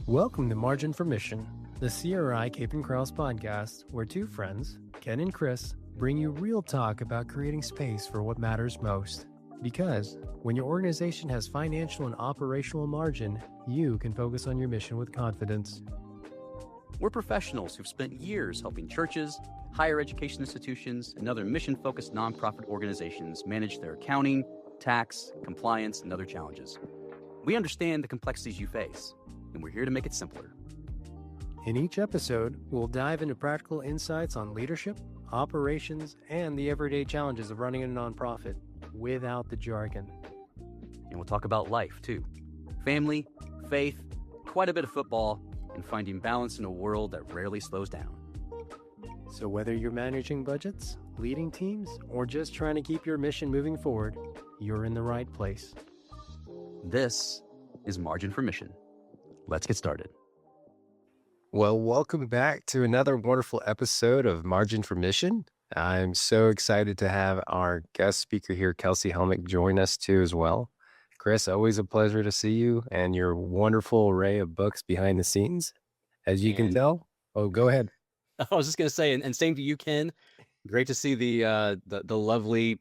Welcome to Margin for Mission, the CRI CapinCrouse podcast, where two friends, Ken and Chris, bring you real talk about creating space for what matters most. Because when your organization has financial and operational margin, you can focus on your mission with confidence. We're professionals who've spent years helping churches, higher education institutions, and other mission-focused nonprofit organizations manage their accounting, tax, compliance, and other challenges. We understand the complexities you face, and we're here to make it simpler. In each episode, we'll dive into practical insights on leadership, operations, and the everyday challenges of running a nonprofit without the jargon. And we'll talk about life, too. Family, faith, quite a bit of football, and finding balance in a world that rarely slows down. So whether you're managing budgets, leading teams, or just trying to keep your mission moving forward, you're in the right place. This is Margin for Mission. Let's get started. Well, welcome back to another wonderful episode of Margin for Mission. I'm so excited to have our guest speaker here, Kelsey Helmick, join us too as well. Chris, always a pleasure to see you and your wonderful array of books behind the scenes. As you can tell. Oh, go ahead. I was just going to say, and same to you, Ken. Great to see the lovely,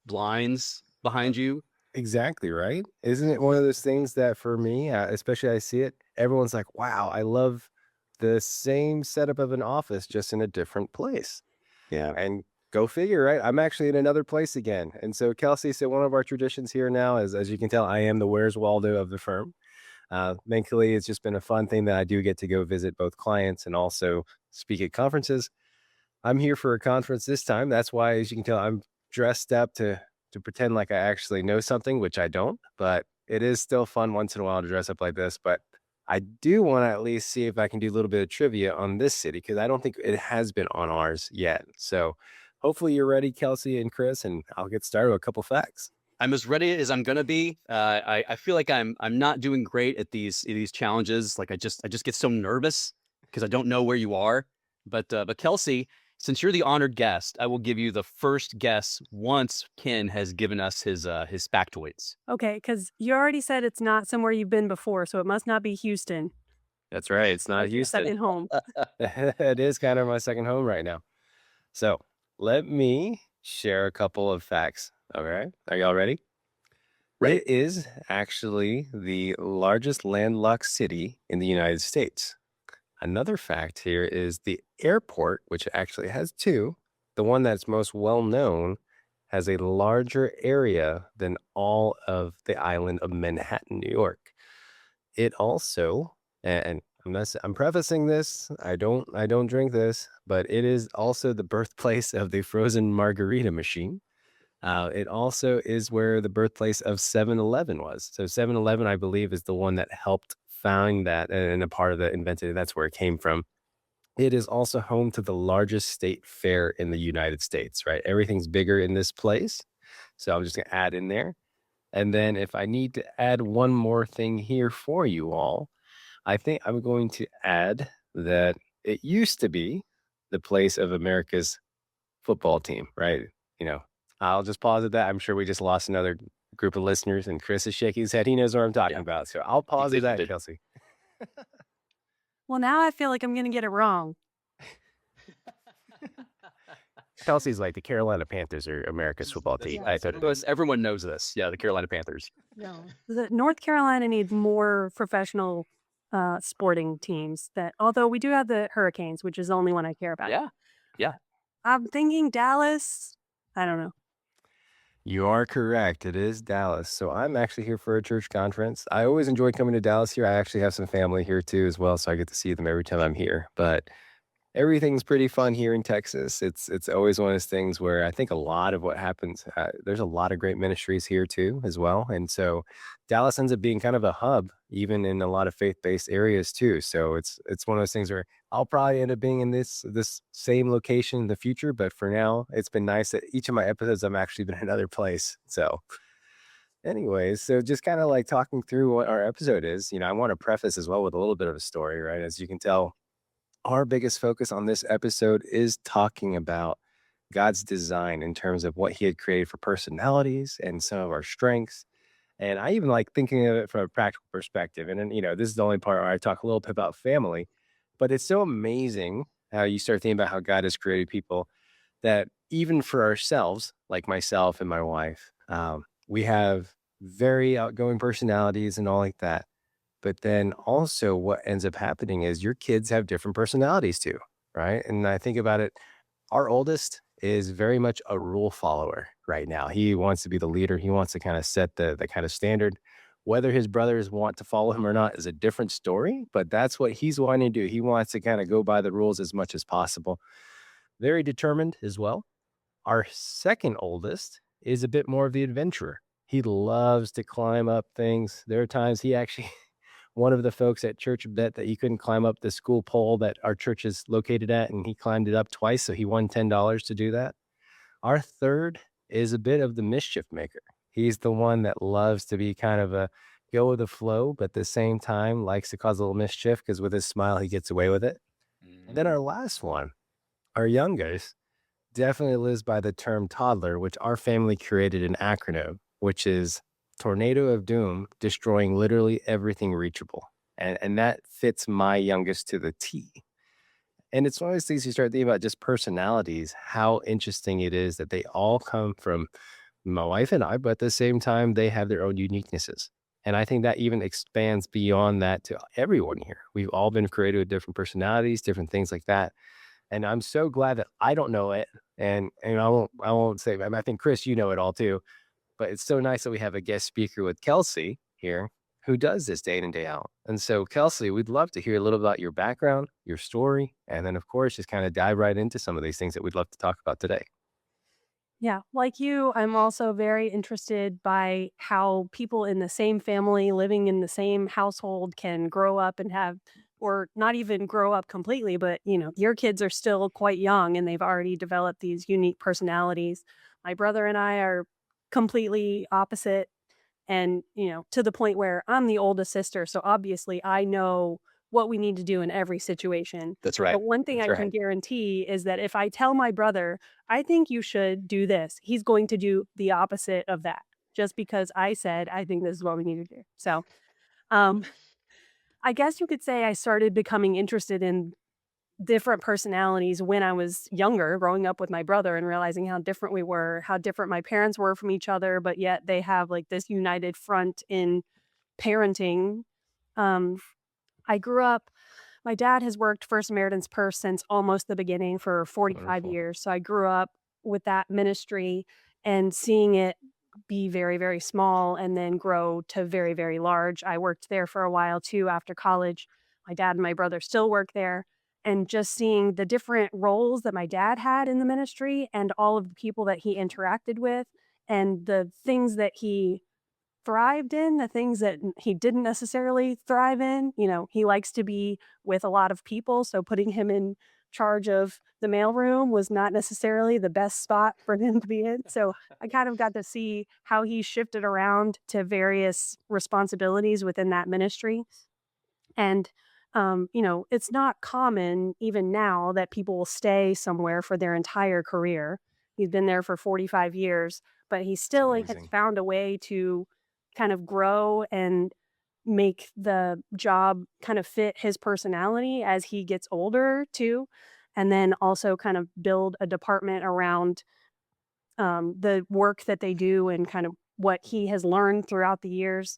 blinds behind you. Exactly, right? Isn't it one of those things that for me, especially I see it, everyone's like, wow, I love the same setup of an office, just in a different place. Yeah. And go figure, right? I'm actually in another place again. And so Kelsey, so one of our traditions here now is, as you can tell, I am the Where's Waldo of the firm. Thankfully, it's just been a fun thing that I do get to go visit both clients and also speak at conferences. I'm here for a conference this time. That's why, as you can tell, I'm dressed up to pretend like I actually know something, which I don't, but it is still fun once in a while to dress up like this. But I do want to at least see if I can do a little bit of trivia on this city, because I don't think it has been on ours yet. So hopefully you're ready, Kelsey and Chris, and I'll get started with a couple facts. I'm as ready as I'm gonna be. I feel like I'm not doing great at these challenges. Like I just get so nervous because I don't know where you are. But Kelsey, since you're the honored guest, I will give you the first guess once Ken has given us his factoids. Okay, because you already said it's not somewhere you've been before, so it must not be Houston. That's right. It's not Houston. Second home. It is kind of my second home right now. So let me share a couple of facts. All right. Are y'all ready? Ready. It is actually the largest landlocked city in the United States. Another fact here is the airport, which actually has two. The one that's most well known has a larger area than all of the island of Manhattan, New York. It also, and I'm prefacing this, I don't drink this, but it is also the birthplace of the frozen margarita machine. It also is where the birthplace of 7-Eleven was. So 7-Eleven, I believe, is the one that helped found that and a part of the invented. That's where it came from. It is also home to the largest state fair in the United States, right? Everything's bigger in this place. So I'm just going to add in there. And then if I need to add one more thing here for you all, I think I'm going to add that it used to be the place of America's football team, right? I'll just pause at that. I'm sure we just lost another group of listeners, and Chris is shaking his head. He knows what I'm talking about. So I'll pause at that, Kelsey. Well, now I feel like I'm going to get it wrong. Kelsey's like, the Carolina Panthers are America's football team. Yeah, Everyone knows this. Yeah, the Carolina Panthers. No. North Carolina needs more professional sporting teams. Although we do have the Hurricanes, which is the only one I care about. Yeah. I'm thinking Dallas. I don't know. You are correct. It is Dallas. So I'm actually here for a church conference. I always enjoy coming to Dallas here. I actually have some family here too as well, so I get to see them every time I'm here. But everything's pretty fun here in Texas. It's always one of those things where I think a lot of what happens, there's a lot of great ministries here too as well. And so Dallas ends up being kind of a hub, even in a lot of faith-based areas too. So it's one of those things where I'll probably end up being in this same location in the future. But for now, it's been nice that each of my episodes I've actually been in another place. So anyways, so just kind of like talking through what our episode is, I want to preface as well with a little bit of a story, right? As you can tell, our biggest focus on this episode is talking about God's design in terms of what he had created for personalities and some of our strengths. And I even like thinking of it from a practical perspective. And then, this is the only part where I talk a little bit about family, but it's so amazing how you start thinking about how God has created people that even for ourselves, like myself and my wife, we have very outgoing personalities and all like that. But then also, what ends up happening is your kids have different personalities too, right? And I think about it, our oldest is very much a rule follower right now. He wants to be the leader. He wants to kind of set the kind of standard. Whether his brothers want to follow him or not is a different story, but that's what he's wanting to do. He wants to kind of go by the rules as much as possible. Very determined as well. Our second oldest is a bit more of the adventurer. He loves to climb up things. There are times he actually one of the folks at church bet that he couldn't climb up the school pole that our church is located at, and he climbed it up twice, so he won $10 to do that. Our third is a bit of the mischief maker. He's the one that loves to be kind of a go with the flow, but at the same time likes to cause a little mischief because with his smile, he gets away with it. And then our last one, our youngest, definitely lives by the term toddler, which our family created an acronym, which is Tornado of Doom, destroying literally everything reachable. And that fits my youngest to the T. And it's one of those things you start thinking about just personalities, how interesting it is that they all come from my wife and I, but at the same time, they have their own uniquenesses. And I think that even expands beyond that to everyone here. We've all been created with different personalities, different things like that. And I'm so glad that I don't know it. And I won't say I think Chris, you know it all too. But it's so nice that we have a guest speaker with Kelsey here who does this day in and day out. And so, Kelsey, we'd love to hear a little about your background, your story, and then, of course, just kind of dive right into some of these things that we'd love to talk about today. Yeah, like you, I'm also very interested by how people in the same family, living in the same household, can grow up and have, or not even grow up completely, but your kids are still quite young and they've already developed these unique personalities. My brother and I are completely opposite, and to the point where I'm the oldest sister, so obviously I know what we need to do in every situation. That's right. But one thing That's I can right. guarantee is that if I tell my brother, I think you should do this, he's going to do the opposite of that, just because I said I think this is what we need to do. So um I guess you could say I started becoming interested in different personalities when I was younger, growing up with my brother and realizing how different we were, how different my parents were from each other, but yet they have like this united front in parenting. Um, I grew up, my dad has worked for Samaritan's Purse since almost the beginning for 45 Wonderful. years. So I grew up with that ministry and seeing it be very, very small and then grow to very, very large. I worked there for a while too after college. My dad and my brother still work there. And just seeing the different roles that my dad had in the ministry and all of the people that he interacted with and the things that he thrived in, the things that he didn't necessarily thrive in. He likes to be with a lot of people, so putting him in charge of the mailroom was not necessarily the best spot for him to be in. So I kind of got to see how he shifted around to various responsibilities within that ministry. And it's not common even now that people will stay somewhere for their entire career. He's been there for 45 years, but he It's still like, has amazing. found a way to kind of grow and make the job kind of fit his personality as he gets older too. And then also kind of build a department around the work that they do and kind of what he has learned throughout the years.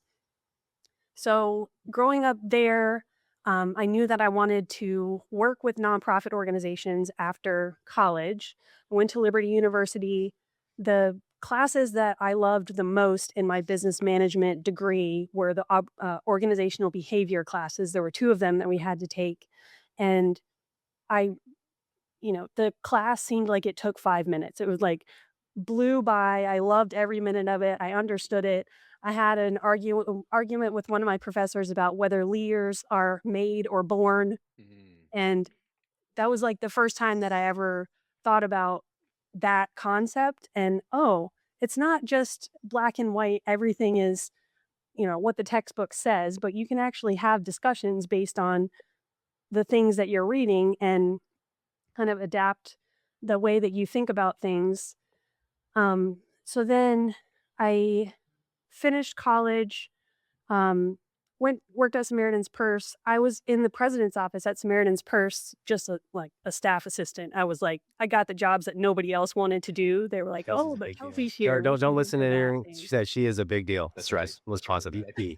So growing up there, I knew that I wanted to work with nonprofit organizations after college. I went to Liberty University. The classes that I loved the most in my business management degree were the organizational behavior classes. There were two of them that we had to take. And I the class seemed like it took 5 minutes. It was like blew by. I loved every minute of it. I understood it. I had an argument with one of my professors about whether leaders are made or born, and that was like the first time that I ever thought about that concept. And oh, it's not just black and white. Everything is, what the textbook says, but you can actually have discussions based on the things that you're reading and kind of adapt the way that you think about things. So then I finished college, worked at Samaritan's Purse. I was in the president's office at Samaritan's Purse, just like a staff assistant. I was like, I got the jobs that nobody else wanted to do. They were like, Kelsey's oh, a but big deal. Kelsey's here. Don't listen to her. Thing. She said she is a big deal. That's right. Let's positive. Yeah.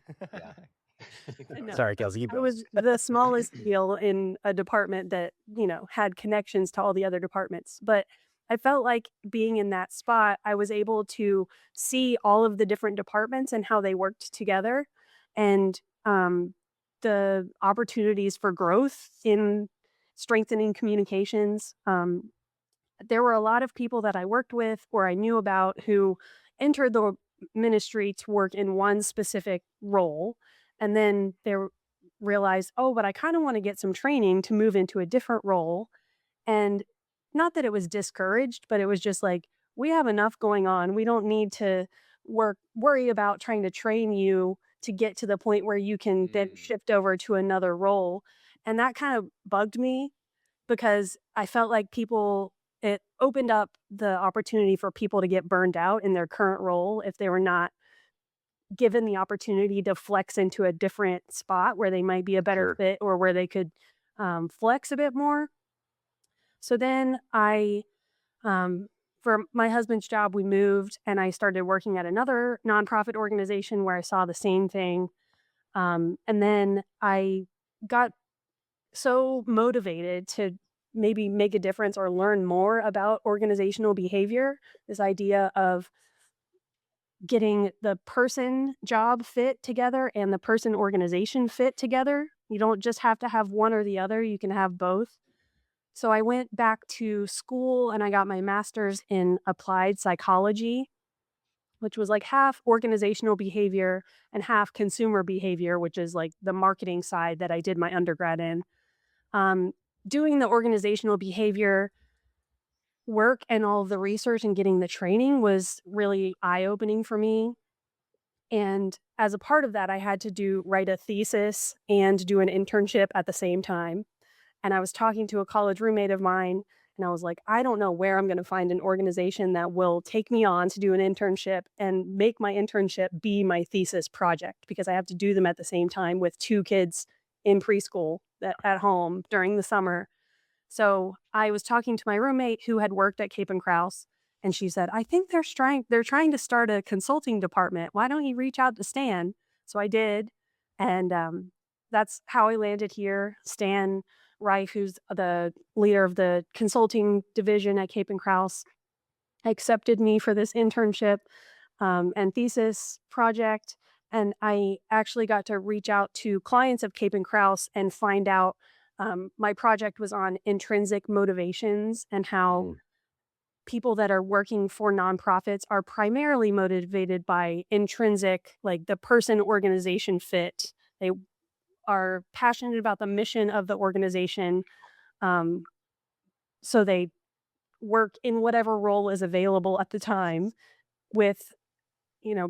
No. Sorry, Kelsey. Keep I going. was the smallest deal in a department that, had connections to all the other departments. But I felt like being in that spot, I was able to see all of the different departments and how they worked together, and the opportunities for growth in strengthening communications. There were a lot of people that I worked with or I knew about who entered the ministry to work in one specific role. And then they realized, oh, but I kind of want to get some training to move into a different role. And not that it was discouraged, but it was just like, we have enough going on. We don't need to worry about trying to train you to get to the point where you can then shift over to another role. And that kind of bugged me because I felt like it opened up the opportunity for people to get burned out in their current role if they were not given the opportunity to flex into a different spot where they might be a better Sure. fit or where they could flex a bit more. So then for my husband's job, we moved and I started working at another nonprofit organization where I saw the same thing. And then I got so motivated to maybe make a difference or learn more about organizational behavior, this idea of getting the person job fit together and the person organization fit together. You don't just have to have one or the other, you can have both. So I went back to school and I got my master's in applied psychology, which was like half organizational behavior and half consumer behavior, which is like the marketing side that I did my undergrad in. Doing the organizational behavior work and all of the research and getting the training was really eye-opening for me. And as a part of that, I had to write a thesis and do an internship at the same time. And I was talking to a college roommate of mine, and I was like, I don't know where I'm going to find an organization that will take me on to do an internship and make my internship be my thesis project, because I have to do them at the same time with 2 kids in preschool at home during the summer. So I was talking to my roommate who had worked at CapinCrouse, and she said, I think they're trying to start a consulting department. Why don't you reach out to Stan? So I did. And that's how I landed here. Stan Reif, who's the leader of the consulting division at CapinCrouse, accepted me for this internship and thesis project. And I actually got to reach out to clients of CapinCrouse and find out my project was on intrinsic motivations and how people that are working for nonprofits are primarily motivated by intrinsic, like the person organization fit. They are passionate about the mission of the organization. So they work in whatever role is available at the time with,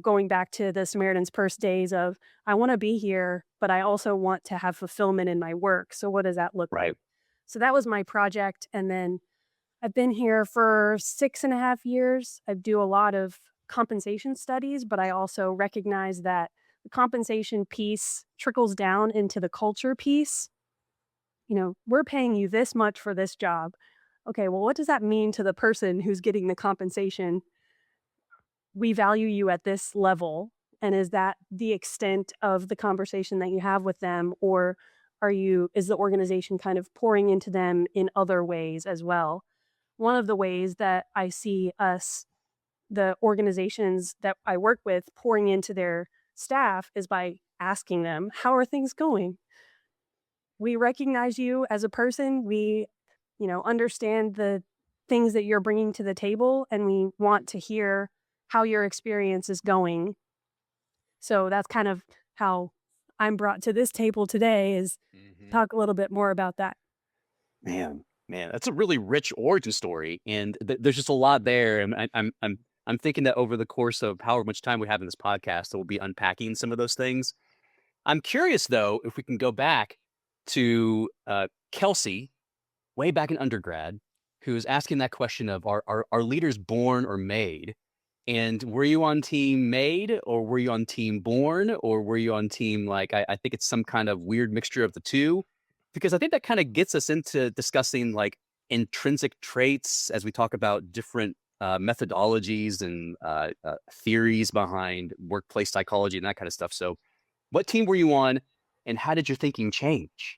going back to the Samaritan's Purse days of, I want to be here, but I also want to have fulfillment in my work. So what does that look like? Right. So that was my project. And then I've been here for 6.5 years. I do a lot of compensation studies, but I also recognize that the compensation piece trickles down into the culture piece. We're paying you this much for this job. Okay, well, what does that mean to the person who's getting the compensation? We value you at this level. And is that the extent of the conversation that you have with them? Or is the organization kind of pouring into them in other ways as well? One of the ways that I see the organizations that I work with pouring into their staff is by asking them, how are things going? We recognize you as a person. We, understand the things that you're bringing to the table, and we want to hear how your experience is going. So that's kind of how I'm brought to this table today, is talk a little bit more about that. Man, that's a really rich origin story, and there's just a lot there. And I'm thinking that over the course of however much time we have in this podcast, we'll be unpacking some of those things. I'm curious though, if we can go back to Kelsey, way back in undergrad, who was asking that question of are leaders born or made? And were you on team made, or were you on team born, or were you on team, like, I think it's some kind of weird mixture of the two? Because I think that kind of gets us into discussing like intrinsic traits as we talk about different methodologies and theories behind workplace psychology and that kind of stuff. So what team were you on, and how did your thinking change?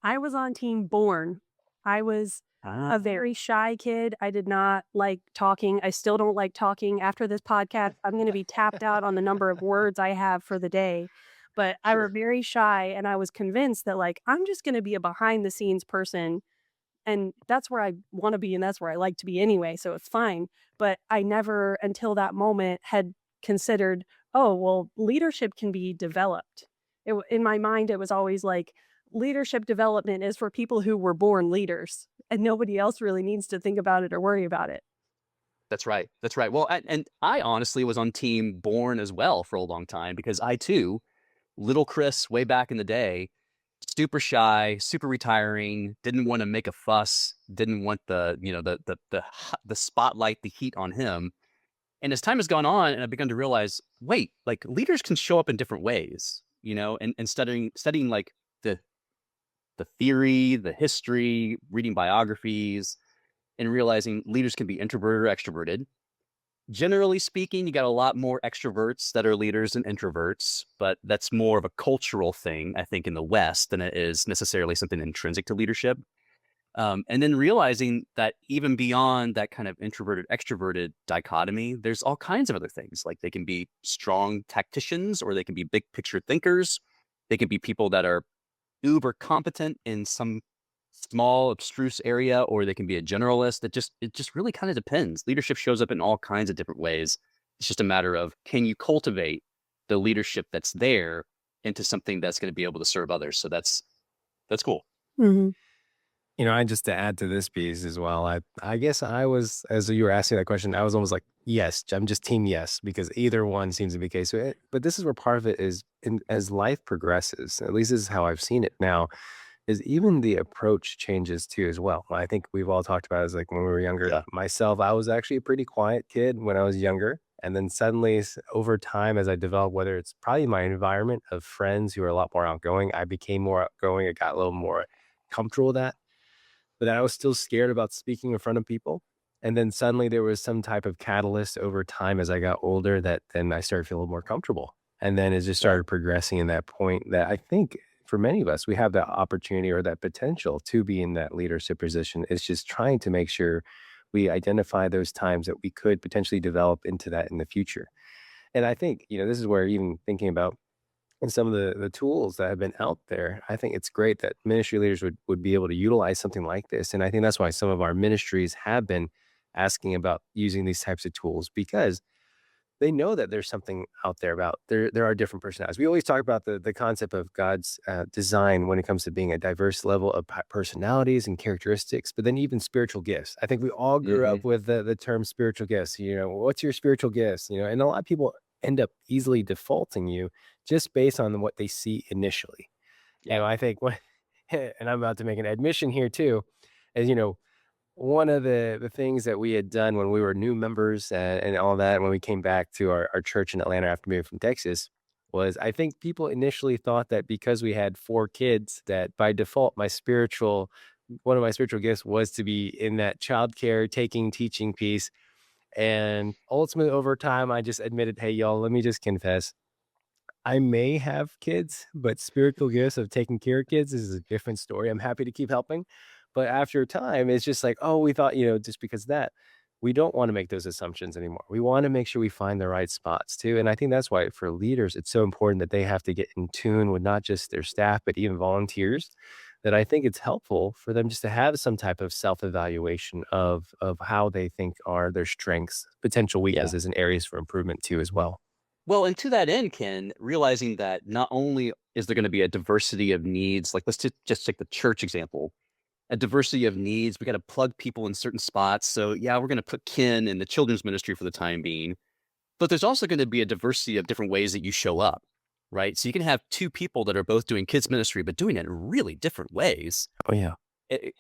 I was on team born. I was a very shy kid. I did not like talking. I still don't like talking. After this podcast, I'm going to be tapped out on the number of words I have for the day. But I was Sure. very shy, and I was convinced that like I'm just going to be a behind the scenes person, and that's where I want to be, and that's where I like to be anyway, so it's fine. But I never until that moment had considered, oh, well, leadership can be developed. In my mind it was always like leadership development is for people who were born leaders, and nobody else really needs to think about it or worry about it. That's right. That's right. Well, and I honestly was on team born as well for a long time, because I too, little Chris way back in the day, super shy, super retiring, didn't want to make a fuss, didn't want the, the spotlight, the heat on him. And as time has gone on, and I've begun to realize, wait, like leaders can show up in different ways, and studying like the theory, the history, reading biographies, and realizing leaders can be introverted or extroverted. Generally speaking, you got a lot more extroverts that are leaders than introverts, but that's more of a cultural thing, I think, in the West than it is necessarily something intrinsic to leadership. And then realizing that even beyond that kind of introverted extroverted dichotomy, there's all kinds of other things. Like they can be strong tacticians, or they can be big picture thinkers. They can be people that are uber competent in some small abstruse area, or they can be a generalist. It just really kind of depends. Leadership shows up in all kinds of different ways. It's just a matter of, can you cultivate the leadership that's there into something that's going to be able to serve others? So that's cool. Mhm. I just to add to this piece as well, I guess I was, as you were asking that question, I was almost like, yes, I'm just team yes, because either one seems to be the case. But this is where part of it is, as life progresses, at least this is how I've seen it now, is even the approach changes too as well. I think we've all talked about it, is like when we were younger. Yeah. Myself, I was actually a pretty quiet kid when I was younger. And then suddenly over time, as I developed, whether it's probably my environment of friends who are a lot more outgoing, I became more outgoing. I got a little more comfortable with that, but then I was still scared about speaking in front of people. And then suddenly there was some type of catalyst over time as I got older that then I started feeling more comfortable. And then it just Yeah. started progressing in that point that I think for many of us, we have that opportunity or that potential to be in that leadership position. It's just trying to make sure we identify those times that we could potentially develop into that in the future. And I think, this is where even thinking about and some of the tools that have been out there, I think it's great that ministry leaders would be able to utilize something like this. And I think that's why some of our ministries have been asking about using these types of tools, because they know that there's something out there about there are different personalities. We always talk about the concept of God's design when it comes to being a diverse level of personalities and characteristics, but then even spiritual gifts. I think we all grew Hmm. up with the term spiritual gifts. What's your spiritual gifts? And a lot of people end up easily defaulting you just based on what they see initially. Yeah. I think what, and I'm about to make an admission here too, is one of the things that we had done when we were new members and all that, when we came back to our church in Atlanta after moving from Texas, was I think people initially thought that because we had 4 kids, that by default, one of my spiritual gifts was to be in that childcare, taking, teaching piece. And ultimately, over time, I just admitted, hey, y'all, let me just confess. I may have kids, but spiritual gifts of taking care of kids is a different story. I'm happy to keep helping. But after time, it's just like, oh, we thought, just because of that, we don't want to make those assumptions anymore. We want to make sure we find the right spots too. And I think that's why for leaders, it's so important that they have to get in tune with not just their staff, but even volunteers. That I think it's helpful for them just to have some type of self-evaluation of how they think are their strengths, potential Yeah. weaknesses, and areas for improvement too as well. Well, and to that end, Ken, realizing that not only is there going to be a diversity of needs, like just take the church example, a diversity of needs. We got to plug people in certain spots. So yeah, we're going to put Ken in the children's ministry for the time being, but there's also going to be a diversity of different ways that you show up, right? So you can have 2 people that are both doing kids ministry, but doing it in really different ways. Oh yeah.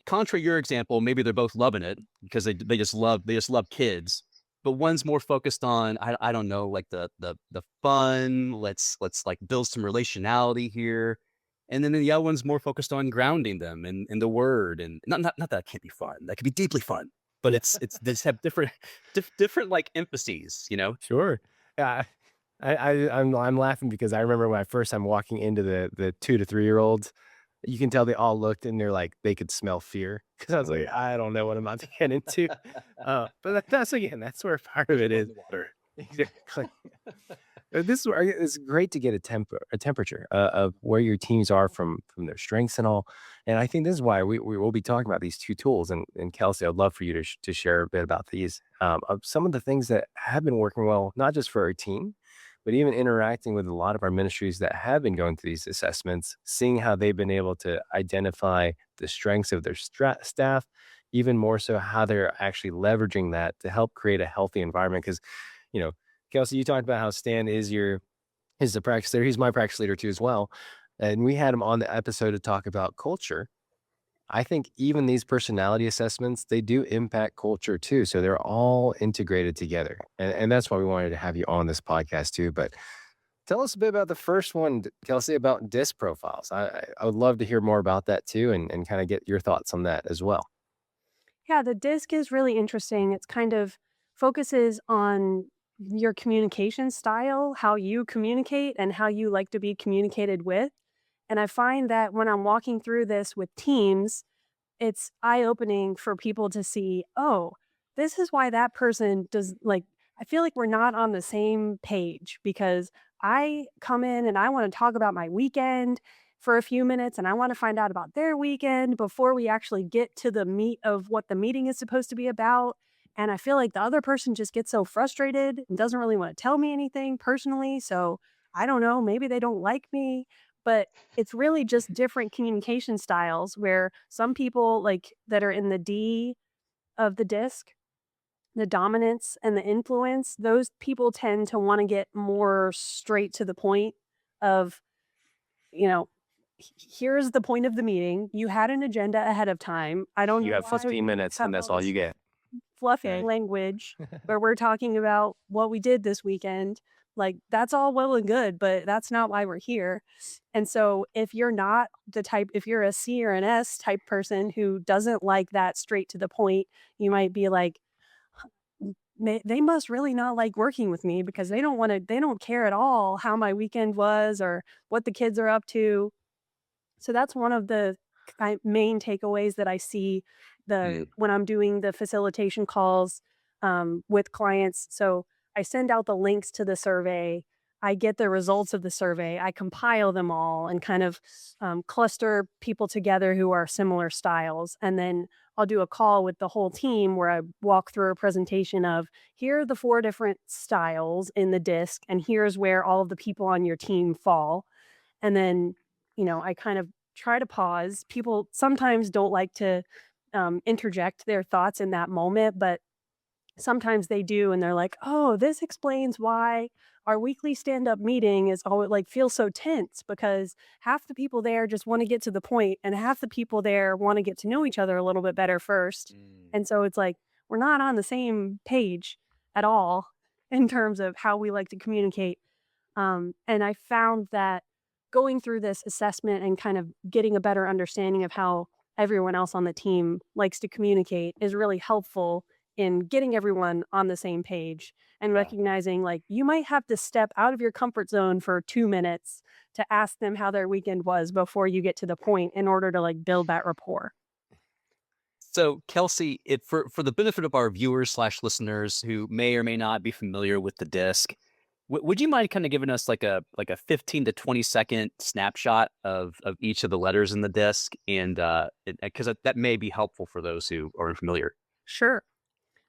Contrary to your example, maybe they're both loving it because they just love kids. but one's more focused on I don't know, like the fun. Let's like build some relationality here, and then the other one's more focused on grounding them in the word. And not that it can't be fun. That could be deeply fun, but it's they just have different different like emphases. Sure. Yeah. I'm laughing because I remember when I first time walking into the 2 to 3 year olds, you can tell they all looked and they're like they could smell fear because I was like, I don't know what I'm about to get into. But that's again, that's where part of it is. Water. Exactly. This is where it's great to get a temperature of where your teams are from their strengths and all. And I think this is why we will be talking about these two tools. And Kelsey, I'd love for you to share a bit about these of some of the things that have been working well, not just for our team, but even interacting with a lot of our ministries that have been going through these assessments, seeing how they've been able to identify the strengths of their staff, even more so how they're actually leveraging that to help create a healthy environment. Because, you know, Kelsey, you talked about how Stan is the practice leader. He's my practice leader too as well. And we had him on the episode to talk about culture. I think even these personality assessments, they do impact culture too. So they're all integrated together. And that's why we wanted to have you on this podcast too. But tell us a bit about the first one, Kelsey, about disc profiles. I would love to hear more about that too and kind of get your thoughts on that as well. Yeah, the disc is really interesting. It's kind of focuses on your communication style, how you communicate and how you like to be communicated with. And I find that when I'm walking through this with teams, it's eye-opening for people to see, "Oh, this is why that person does," like, I feel like we're not on the same page because I come in and I wanna talk about my weekend for a few minutes, and I wanna find out about their weekend before we actually get to the meat of what the meeting is supposed to be about, and I feel like the other person just gets so frustrated and doesn't really wanna tell me anything personally, so I don't know, maybe they don't like me, but it's really just different communication styles where some people like that are in the D of the disc, the dominance and the influence, those people tend to want to get more straight to the point of, you know, here's the point of the meeting. You had an agenda ahead of time. I don't You know have why 15 you minutes have and that's all all this you get. fluffy Right. language where we're talking about what we did this weekend. Like, that's all well and good, but that's not why we're here. And so, if you're not the type, if you're a C or an S type person who doesn't like that straight to the point, you might be like, They must really not like working with me because they don't care at all how my weekend was or what the kids are up to." So that's one of the main takeaways that I see Mm. when I'm doing the facilitation calls with clients. So I send out the links to the survey. I get the results of the survey. I compile them all and kind of cluster people together who are similar styles. And then I'll do a call with the whole team where I walk through a presentation of here are the 4 different styles in the disc, and here's where all of the people on your team fall. And then, I kind of try to pause. People sometimes don't like to interject their thoughts in that moment, but sometimes they do. And they're like, oh, this explains why our weekly stand up meeting is always like feels so tense because half the people there just want to get to the point, and half the people there want to get to know each other a little bit better first. Mm. And so it's like, we're not on the same page at all in terms of how we like to communicate. And I found that going through this assessment and kind of getting a better understanding of how everyone else on the team likes to communicate is really helpful in getting everyone on the same page and Yeah. recognizing like you might have to step out of your comfort zone for 2 minutes to ask them how their weekend was before you get to the point in order to like build that rapport. So, Kelsey, for the benefit of our viewers slash listeners who may or may not be familiar with the disc, would you mind kind of giving us like a 15 to 20-second snapshot of each of the letters in the disc, and because that may be helpful for those who are unfamiliar. Sure.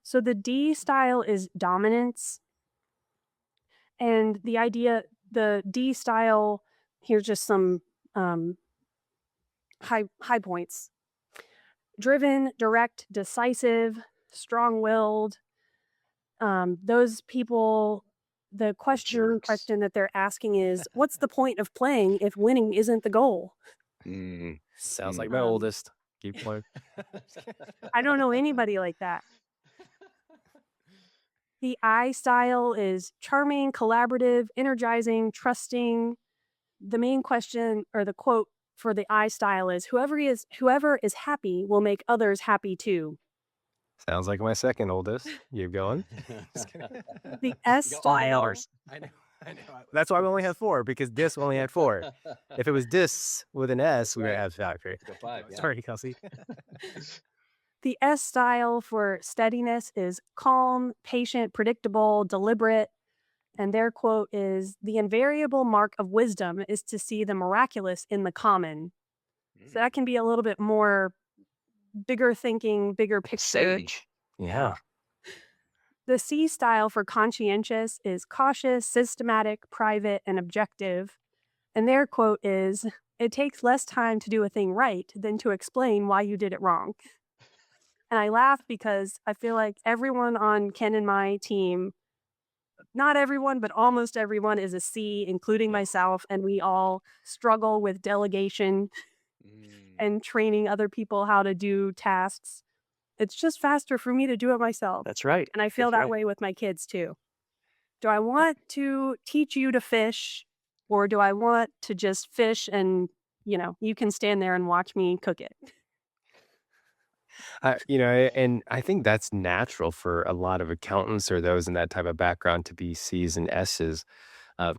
So the D style is dominance. And the D style, here's just some um, high points: driven, direct, decisive, strong-willed. Those people, the Jerks. question that they're asking is, what's the point of playing if winning isn't the goal? Mm. Sounds like Mm. my Um, oldest. Keep playing. I don't know anybody like that. The I style is charming, collaborative, energizing, trusting. The main question or the quote for the I style is whoever is happy will make others happy too. Sounds like my second oldest. You going? Just kidding. The S You got all the style. R's. I know. That's why we only had 4 because dis only had 4. If it was dis with an S, we would have 5. Go 5, yeah. Sorry, Kelsey. The S style for steadiness is calm, patient, predictable, deliberate. And their quote is the invariable mark of wisdom is to see the miraculous in the common. So that can be a little bit more bigger thinking, bigger picture. Sage. Yeah. The C style for conscientious is cautious, systematic, private, and objective. And their quote is, it takes less time to do a thing right than to explain why you did it wrong. And I laugh because I feel like everyone on Ken and my team, not everyone, but almost everyone is a C, including myself. And we all struggle with delegation and training other people how to do tasks. It's just faster for me to do it myself. That's right. And I feel That's that right. way with my kids too. Do I want to teach you to fish or do I want to just fish and, you can stand there and watch me cook it? And I think that's natural for a lot of accountants or those in that type of background to be C's and S's.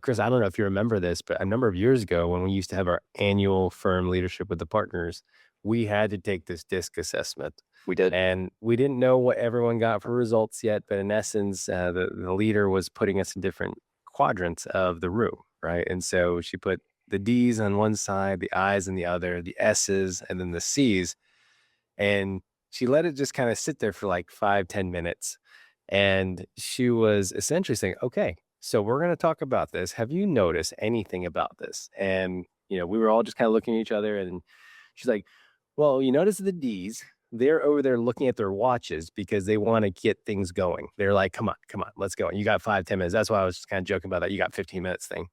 Chris, I don't know if you remember this, but a number of years ago when we used to have our annual firm leadership with the partners, we had to take this DISC assessment. We did. And we didn't know what everyone got for results yet, but in essence, the leader was putting us in different quadrants of the room, right? And so she put the D's on one side, the I's on the other, the S's, and then the C's. And she let it just kind of sit there for like 5-10 minutes. And she was essentially saying, okay, so we're going to talk about this. Have you noticed anything about this? And, we were all just kind of looking at each other. And she's like, well, you notice the D's, they're over there looking at their watches because they want to get things going. They're like, come on, let's go. And you got 5-10 minutes. That's why I was just kind of joking about that. You got 15 minutes thing.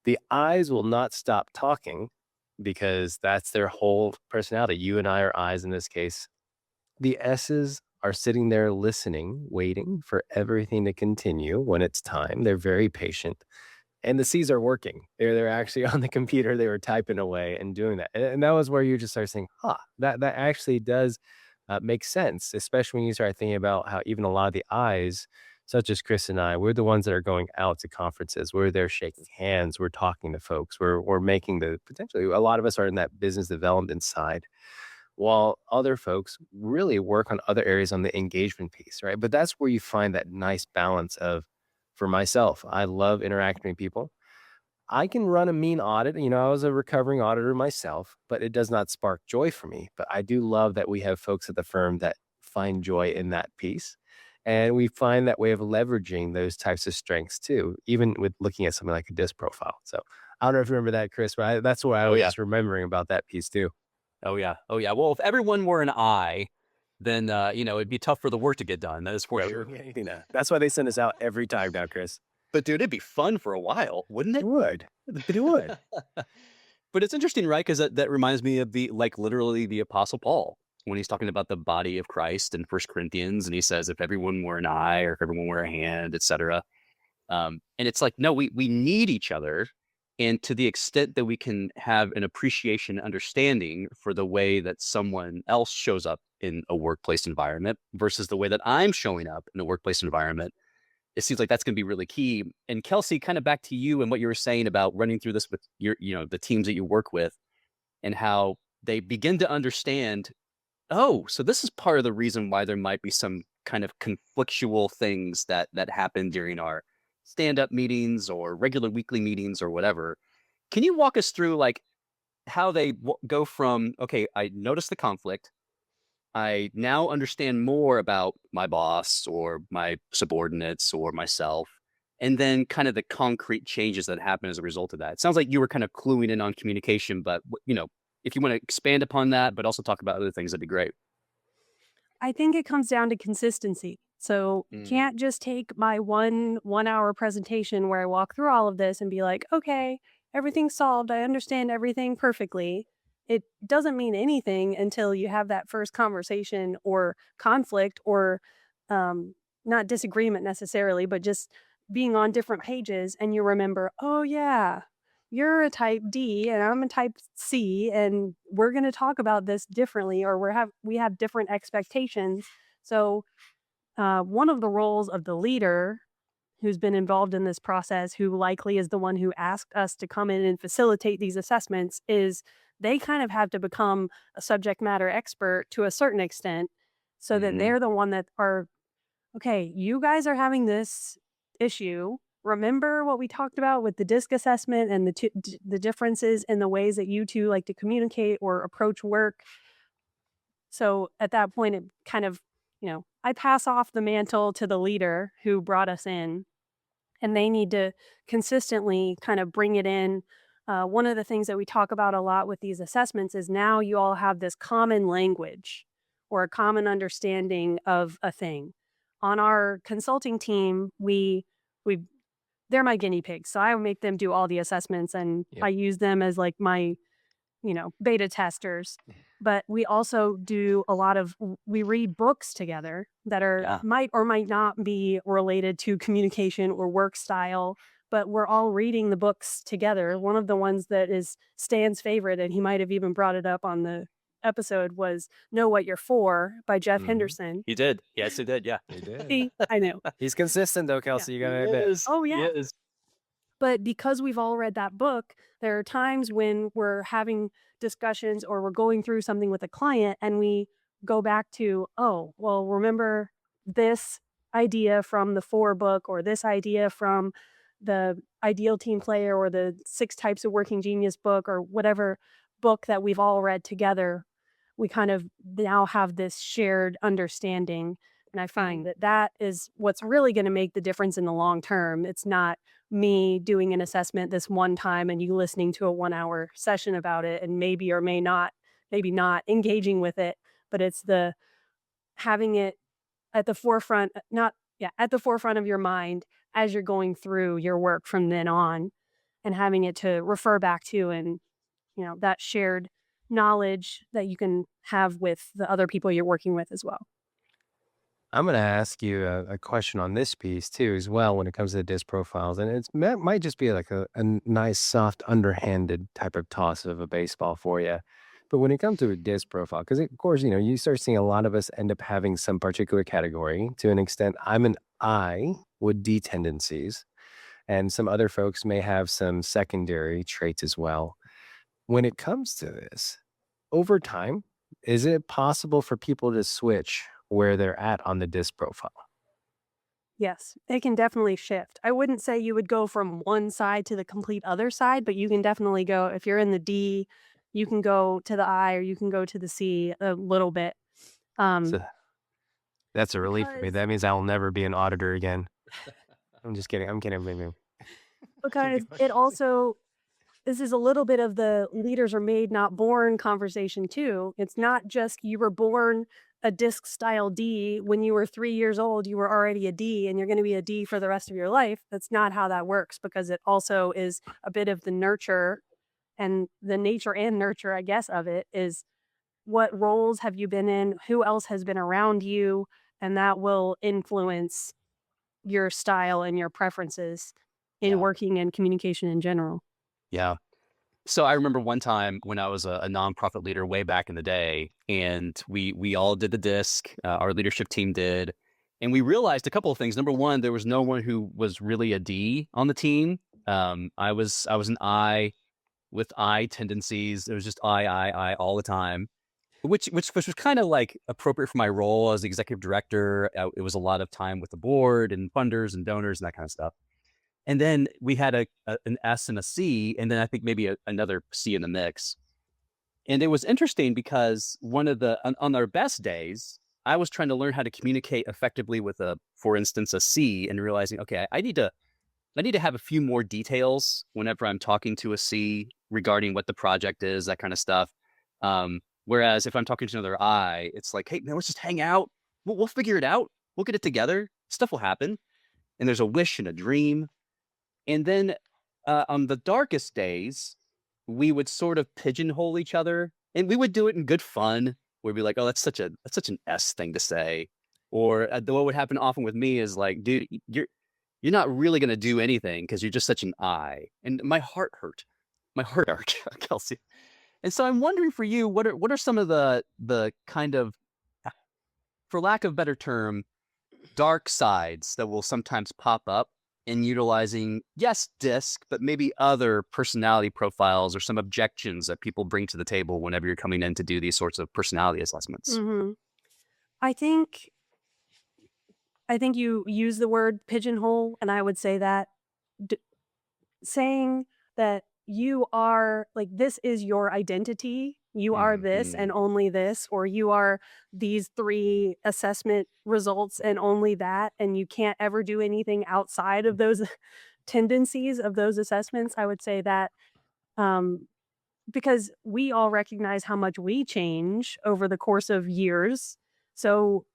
The I's will not stop talking because that's their whole personality. You and I are I's in this case. The S's are sitting there listening, waiting for everything to continue when it's time. They're very patient. And the C's are working. They're actually on the computer. They were typing away and doing that. And that was where you just start saying, that actually does make sense, especially when you start thinking about how even a lot of the I's, such as Chris and I, we're the ones that are going out to conferences. We're there shaking hands. We're talking to folks. We're making potentially, a lot of us are in that business development side, while other folks really work on other areas on the engagement piece, right? But that's where you find that nice balance of, for myself, I love interacting with people. I can run a mean audit. I was a recovering auditor myself, but it does not spark joy for me. But I do love that we have folks at the firm that find joy in that piece. And we find that way of leveraging those types of strengths too, even with looking at something like a DISC profile. So I don't know if you remember that, Chris, but that's what I was just remembering about that piece too. Oh, yeah. Well, if everyone were an I, then, it'd be tough for the work to get done. That is for sure. That's why they send us out every time now, Chris. But, dude, it'd be fun for a while, wouldn't it? It would. It would. But it's interesting, right? Because that reminds me of literally the Apostle Paul when he's talking about the body of Christ in 1 Corinthians. And he says, if everyone were an eye or if everyone were a hand, etc. And it's like, no, we need each other. And to the extent that we can have an appreciation, understanding for the way that someone else shows up in a workplace environment versus the way that I'm showing up in a workplace environment, it seems like that's going to be really key. And Kelsey, kind of back to you and what you were saying about running through this with your, the teams that you work with and how they begin to understand, oh, so this is part of the reason why there might be some kind of conflictual things that happen during our stand-up meetings or regular weekly meetings or whatever. Can you walk us through like how they go from, okay, I noticed the conflict. I now understand more about my boss or my subordinates or myself, and then kind of the concrete changes that happen as a result of that. It sounds like you were kind of cluing in on communication, but if you want to expand upon that, but also talk about other things, that'd be great. I think it comes down to consistency. So you can't just take my one hour presentation where I walk through all of this and be like, okay, everything's solved. I understand everything perfectly. It doesn't mean anything until you have that first conversation or conflict or not disagreement necessarily, but just being on different pages, and you remember, oh yeah, you're a type D and I'm a type C, and we're going to talk about this differently, or we have different expectations. So one of the roles of the leader who's been involved in this process, who likely is the one who asked us to come in and facilitate these assessments, is they kind of have to become a subject matter expert to a certain extent, so that Mhm. they're the one that are, okay, you guys are having this issue. Remember what we talked about with the disc assessment and the differences in the ways that you two like to communicate or approach work. So at that point, it kind of, I pass off the mantle to the leader who brought us in, and they need to consistently kind of bring it in. One of the things that we talk about a lot with these assessments is now you all have this common language or a common understanding of a thing. On our consulting team, we they're my guinea pigs, so I make them do all the assessments, and I Yep. use them as like my beta testers. But we also do a lot of we read books together that are Yeah. might or might not be related to communication or work style, but we're all reading the books together. One of the ones that is Stan's favorite, and he might have even brought it up on the episode, was Know What You're For by Jeff Hmm. Henderson. He did. Yes, he did. Yeah. He did. See, I know. He's consistent though, Yeah. Kelsey. You He gotta admit. is. Oh, He yeah. is. But because we've all read that book, there are times when we're having discussions or we're going through something with a client and we go back to, oh, well, remember this idea from the four book, or this idea from the Ideal Team Player, or the 6 Types of Working Genius book, or whatever book that we've all read together. We kind of now have this shared understanding. And I find that that is what's really going to make the difference in the long term. It's not me doing an assessment this one time and you listening to a 1 hour session about it and maybe or maybe not engaging with it, but it's the having it at the forefront, not, yeah, at the forefront of your mind as you're going through your work from then on, and having it to refer back to, and, that shared knowledge that you can have with the other people you're working with as well. I'm going to ask you a question on this piece too, as well, when it comes to the disc profiles. And it might just be like a nice, soft, underhanded type of toss of a baseball for you. But when it comes to a disc profile, because of course, you start seeing a lot of us end up having some particular category to an extent. I'm an I with D tendencies, and some other folks may have some secondary traits as well. When it comes to this, over time, is it possible for people to switch where they're at on the disc profile? Yes, it can definitely shift. I wouldn't say you would go from one side to the complete other side, but you can definitely go, if you're in the D, you can go to the I, or you can go to the C a little bit. Um, So that's a relief for me. because That means I'll never be an auditor again. I'm just kidding. I'm kidding. because it also, this is a little bit of the leaders are made, not born conversation too. It's not just you were born a disc style D. When you were 3 years old, you were already a D and you're going to be a D for the rest of your life. That's not how that works, because it also is a bit of the nurture, and the nature and nurture, I guess, of it is what roles have you been in? Who else has been around you? And that will influence your style and your preferences in Yeah. working and communication in general. Yeah. So I remember one time when I was a nonprofit leader way back in the day, and we all did the disc. Our leadership team did, and we realized a couple of things. Number one, there was no one who was really a D on the team. I was an I with I tendencies. It was just I all the time, which was kind of like appropriate for my role as the executive director. It was a lot of time with the board and funders and donors and that kind of stuff. And then we had an S and a C, and then I think maybe another C in the mix. And it was interesting because on our best days, I was trying to learn how to communicate effectively with for instance, a C, and realizing, okay, I need to have a few more details whenever I'm talking to a C regarding what the project is, that kind of stuff. Whereas if I'm talking to another I, it's like, hey, man, let's just hang out. We'll figure it out. We'll get it together. Stuff will happen. And there's a wish and a dream. And then on the darkest days, we would sort of pigeonhole each other, and we would do it in good fun. We'd be like, "Oh, that's such an S thing to say," Or what would happen often with me is like, dude, you're not really going to do anything because you're just such an I. And my heart hurt. My heart hurt, Kelsey. And so I'm wondering for you, what are some of the kind of, for lack of a better term, dark sides that will sometimes pop up in utilizing, yes, DISC, but maybe other personality profiles or some objections that people bring to the table whenever you're coming in to do these sorts of personality assessments? Hmm. I think you use the word pigeonhole, and I would say that d- saying that you are like this is your identity. You are this and Mhm. only this, or you are these three assessment results and only that, and you can't ever do anything outside of those tendencies of those assessments. I would say that um, because we all recognize how much we change over the course of years. So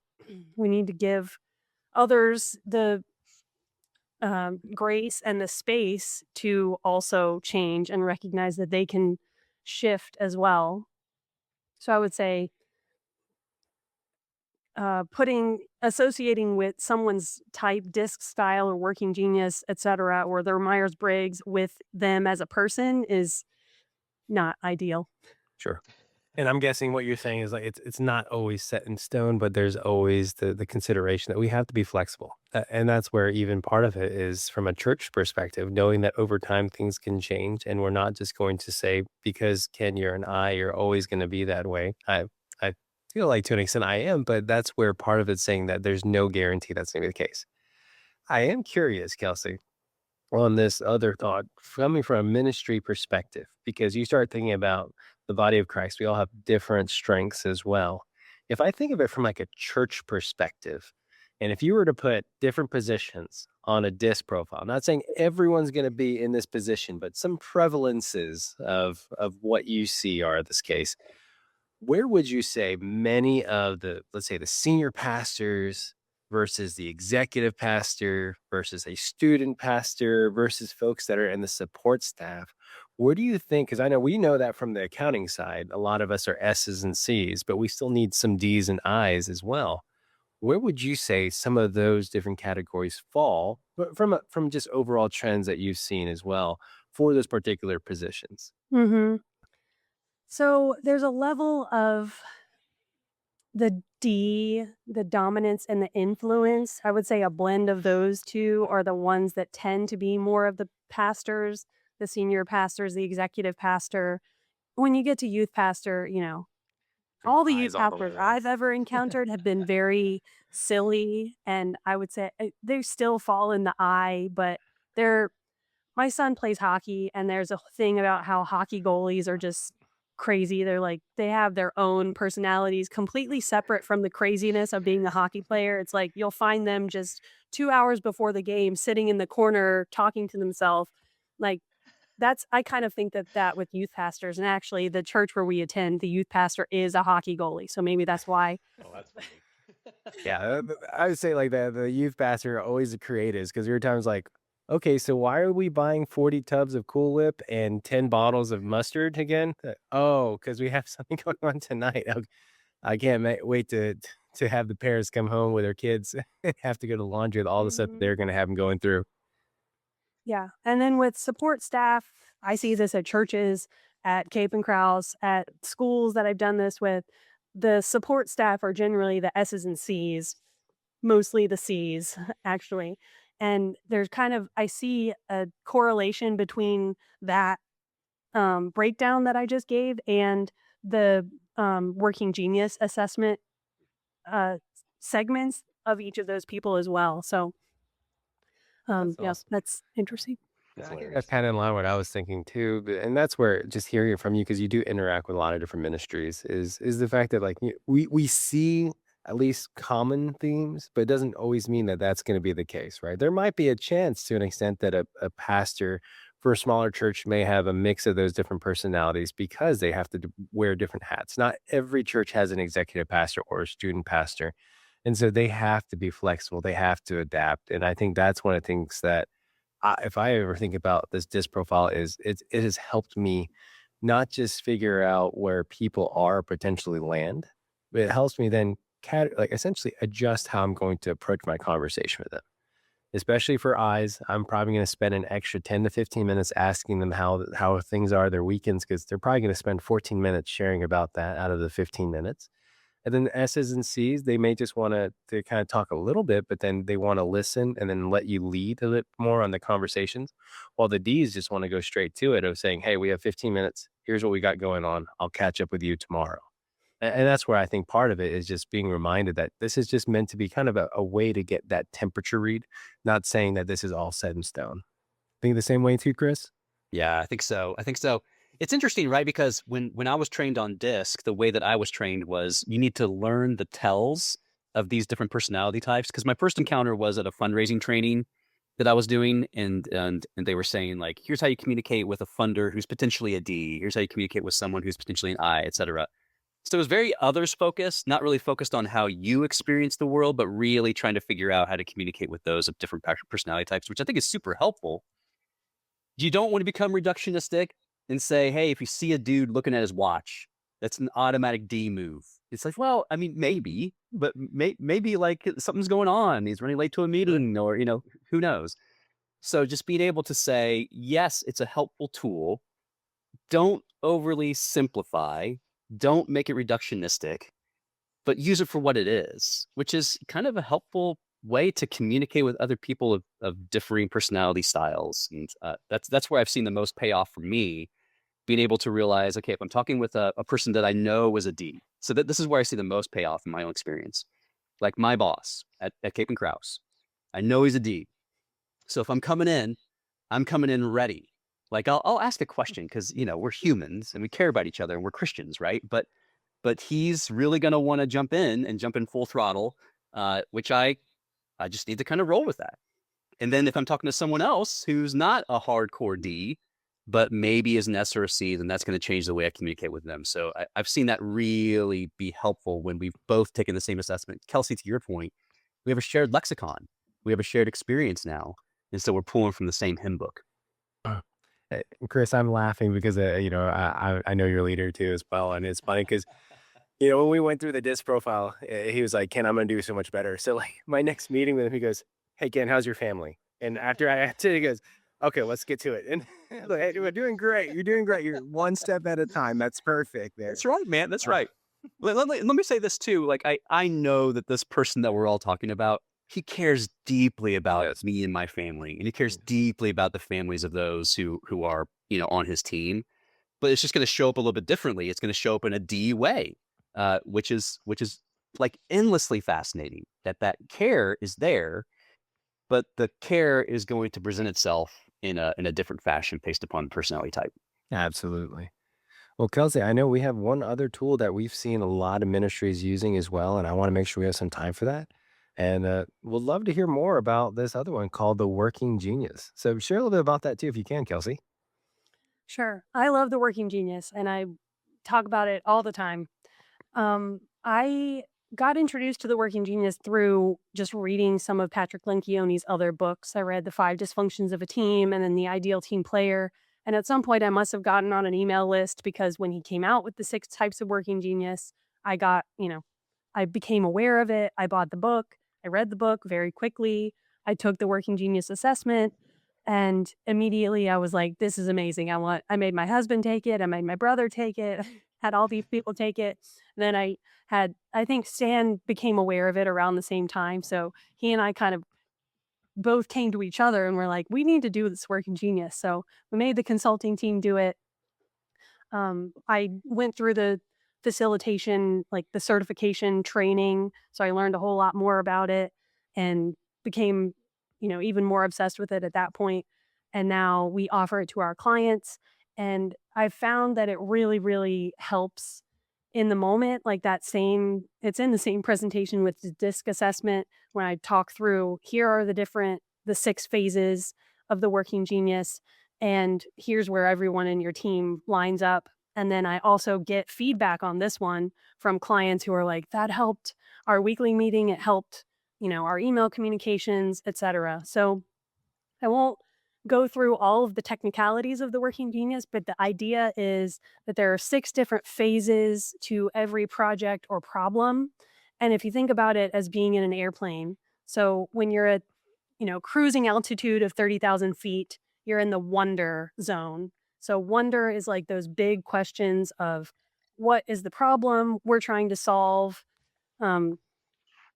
we need to give others the grace and the space to also change and recognize that they can shift as well. So I would say associating with someone's type, disc style, or working genius, etc., or their Myers Briggs with them as a person is not ideal. Sure. And I'm guessing what you're saying is like it's not always set in stone, but there's always the consideration that we have to be flexible. And that's where even part of it is from a church perspective, knowing that over time things can change and we're not just going to say because Ken, you're an I, you're always going to be that way. I feel like to an extent I am, but that's where part of it's saying that there's no guarantee that's going to be the case. I am curious, Kelsey, on this other thought coming from a ministry perspective, because you start thinking about the body of Christ, we all have different strengths as well. If I think of it from like a church perspective, and if you were to put different positions on a disc profile, not saying everyone's going to be in this position, but some prevalences of what you see are this case, where would you say many of the, let's say, the senior pastors versus the executive pastor versus a student pastor versus folks that are in the support staff? Where do you think? Because I know we know that from the accounting side, a lot of us are S's and C's, but we still need some D's and I's as well. Where would you say some of those different categories fall from just overall trends that you've seen as well for those particular positions? Hmm. So there's a level of the D, the dominance and the influence. I would say a blend of those two are the ones that tend to be more of the pastors, the senior pastors, the executive pastor. When you get to youth pastor, all the youth Eyes on the pastors wall. I've ever encountered have been very silly. And I would say they still fall in the eye, but they're my son plays hockey, and there's a thing about how hockey goalies are just crazy. They're like, they have their own personalities completely separate from the craziness of being a hockey player. It's like you'll find them just 2 hours before the game sitting in the corner talking to themselves. Like, I kind of think that with youth pastors, and actually the church where we attend, the youth pastor is a hockey goalie. So maybe that's why. Oh, that's funny. Yeah, I would say like the youth pastor are always the creatives because there are times like, okay, so why are we buying 40 tubs of Cool Whip and 10 bottles of mustard again? Oh, because we have something going on tonight. I can't wait to have the parents come home with their kids and have to go to laundry with all the stuff that Mhm. they're going to have them going through. Yeah. And then with support staff, I see this at churches, at CapinCrouse, at schools that I've done this with. The support staff are generally the S's and C's, mostly the C's, actually. And there's I see a correlation between that breakdown that I just gave and the working genius assessment uh, segments of each of those people as well. So, That's yes, awesome. that's interesting. Yeah, That's I think hilarious. that's kind of in line with what I was thinking too, and that's where just hearing it from you because you do interact with a lot of different ministries is the fact that like we see at least common themes, but it doesn't always mean that that's going to be the case, right? There might be a chance to an extent that a pastor for a smaller church may have a mix of those different personalities because they have to wear different hats. Not every church has an executive pastor or a student pastor, and so they have to be flexible. They have to adapt, and I think that's one of the things that if I ever think about this disc profile is it has helped me not just figure out where people are potentially land, but it helps me then like essentially adjust how I'm going to approach my conversation with them. Especially for eyes, I'm probably going to spend an extra 10 to 15 minutes asking them how things are their weekends, because they're probably going to spend 14 minutes sharing about that out of the 15 minutes. And then S's and C's, they may just want to kind of talk a little bit, but then they want to listen and then let you lead a little more on the conversations. While the D's just want to go straight to it of saying, hey, we have 15 minutes. Here's what we got going on. I'll catch up with you tomorrow. And that's where I think part of it is just being reminded that this is just meant to be kind of a way to get that temperature read, not saying that this is all set in stone. Think the same way too, Chris? Yeah, I think so. I think so. It's interesting, right? Because when I was trained on DISC, the way that I was trained was you need to learn the tells of these different personality types. Because my first encounter was at a fundraising training that I was doing, and they were saying like, here's how you communicate with a funder who's potentially a D. Here's how you communicate with someone who's potentially an I, et cetera. So it was very others focused, not really focused on how you experience the world, but really trying to figure out how to communicate with those of different personality types, which I think is super helpful. You don't want to become reductionistic and say, hey, if you see a dude looking at his watch, that's an automatic D move. It's like, well, I mean, maybe, but maybe like something's going on. He's running late to a meeting or, who knows? So just being able to say, yes, it's a helpful tool. Don't overly simplify. Don't make it reductionistic, but use it for what it is, which is kind of a helpful way to communicate with other people of differing personality styles. And that's where I've seen the most payoff for me, being able to realize, okay, if I'm talking with a person that I know is a D, so this is where I see the most payoff in my own experience. Like my boss at CapinCrouse, I know he's a D. So if I'm coming in ready. Like I'll ask a question because, we're humans and we care about each other and we're Christians, right? But he's really going to want to jump in full throttle, which I just need to kind of roll with that. And then if I'm talking to someone else who's not a hardcore D, but maybe is an S or a C, then that's going to change the way I communicate with them. So I've seen that really be helpful when we've both taken the same assessment. Kelsey, to your point, we have a shared lexicon. We have a shared experience now. And so we're pulling from the same hymn book. Chris, I'm laughing because, I know your leader too as well. And it's funny because, when we went through the disc profile, he was like, Ken, I'm going to do so much better. So like my next meeting with him, he goes, hey, Ken, how's your family? And after I answered, he goes, okay, let's get to it. And I'm like, hey, we're doing great. You're doing great. You're one step at a time. That's perfect there. That's right, man. That's right. Let me say this too. Like I know that this person that we're all talking about, he cares deeply about me and my family, and he cares deeply about the families of those who are, on his team. But it's just going to show up a little bit differently. It's going to show up in a D way, which is like endlessly fascinating. That care is there, but the care is going to present itself in a different fashion based upon personality type. Absolutely. Well, Kelsey, I know we have one other tool that we've seen a lot of ministries using as well, and I want to make sure we have some time for that. And we'd love to hear more about this other one called the Working Genius. So share a little bit about that too, if you can, Kelsey. Sure. I love the Working Genius and I talk about it all the time. I got introduced to the Working Genius through just reading some of Patrick Lencioni's other books. I read The 5 Dysfunctions of a Team and then The Ideal Team Player. And at some point I must have gotten on an email list because when he came out with the 6 types of Working Genius, I got, I became aware of it. I bought the book. I read the book very quickly. I took the Working Genius assessment and immediately I was like, this is amazing. I made my husband take it. I made my brother take it. Had all these people take it. And then I think Stan became aware of it around the same time. So he and I kind of both came to each other and we're like, we need to do this Working Genius. So we made the consulting team do it. I went through the facilitation, like the certification training. So I learned a whole lot more about it and became, even more obsessed with it at that point. And now we offer it to our clients. And I've found that it really, really helps in the moment. Like it's in the same presentation with the DISC assessment when I talk through, here are the 6 phases of the Working Genius. And here's where everyone in your team lines up. And then I also get feedback on this one from clients who are like, that helped our weekly meeting. It helped, our email communications, etc. So I won't go through all of the technicalities of the Working Genius, but the idea is that there are 6 different phases to every project or problem. And if you think about it as being in an airplane, so when you're at, cruising altitude of 30,000 feet, you're in the wonder zone. So wonder is like those big questions of what is the problem we're trying to solve. Um,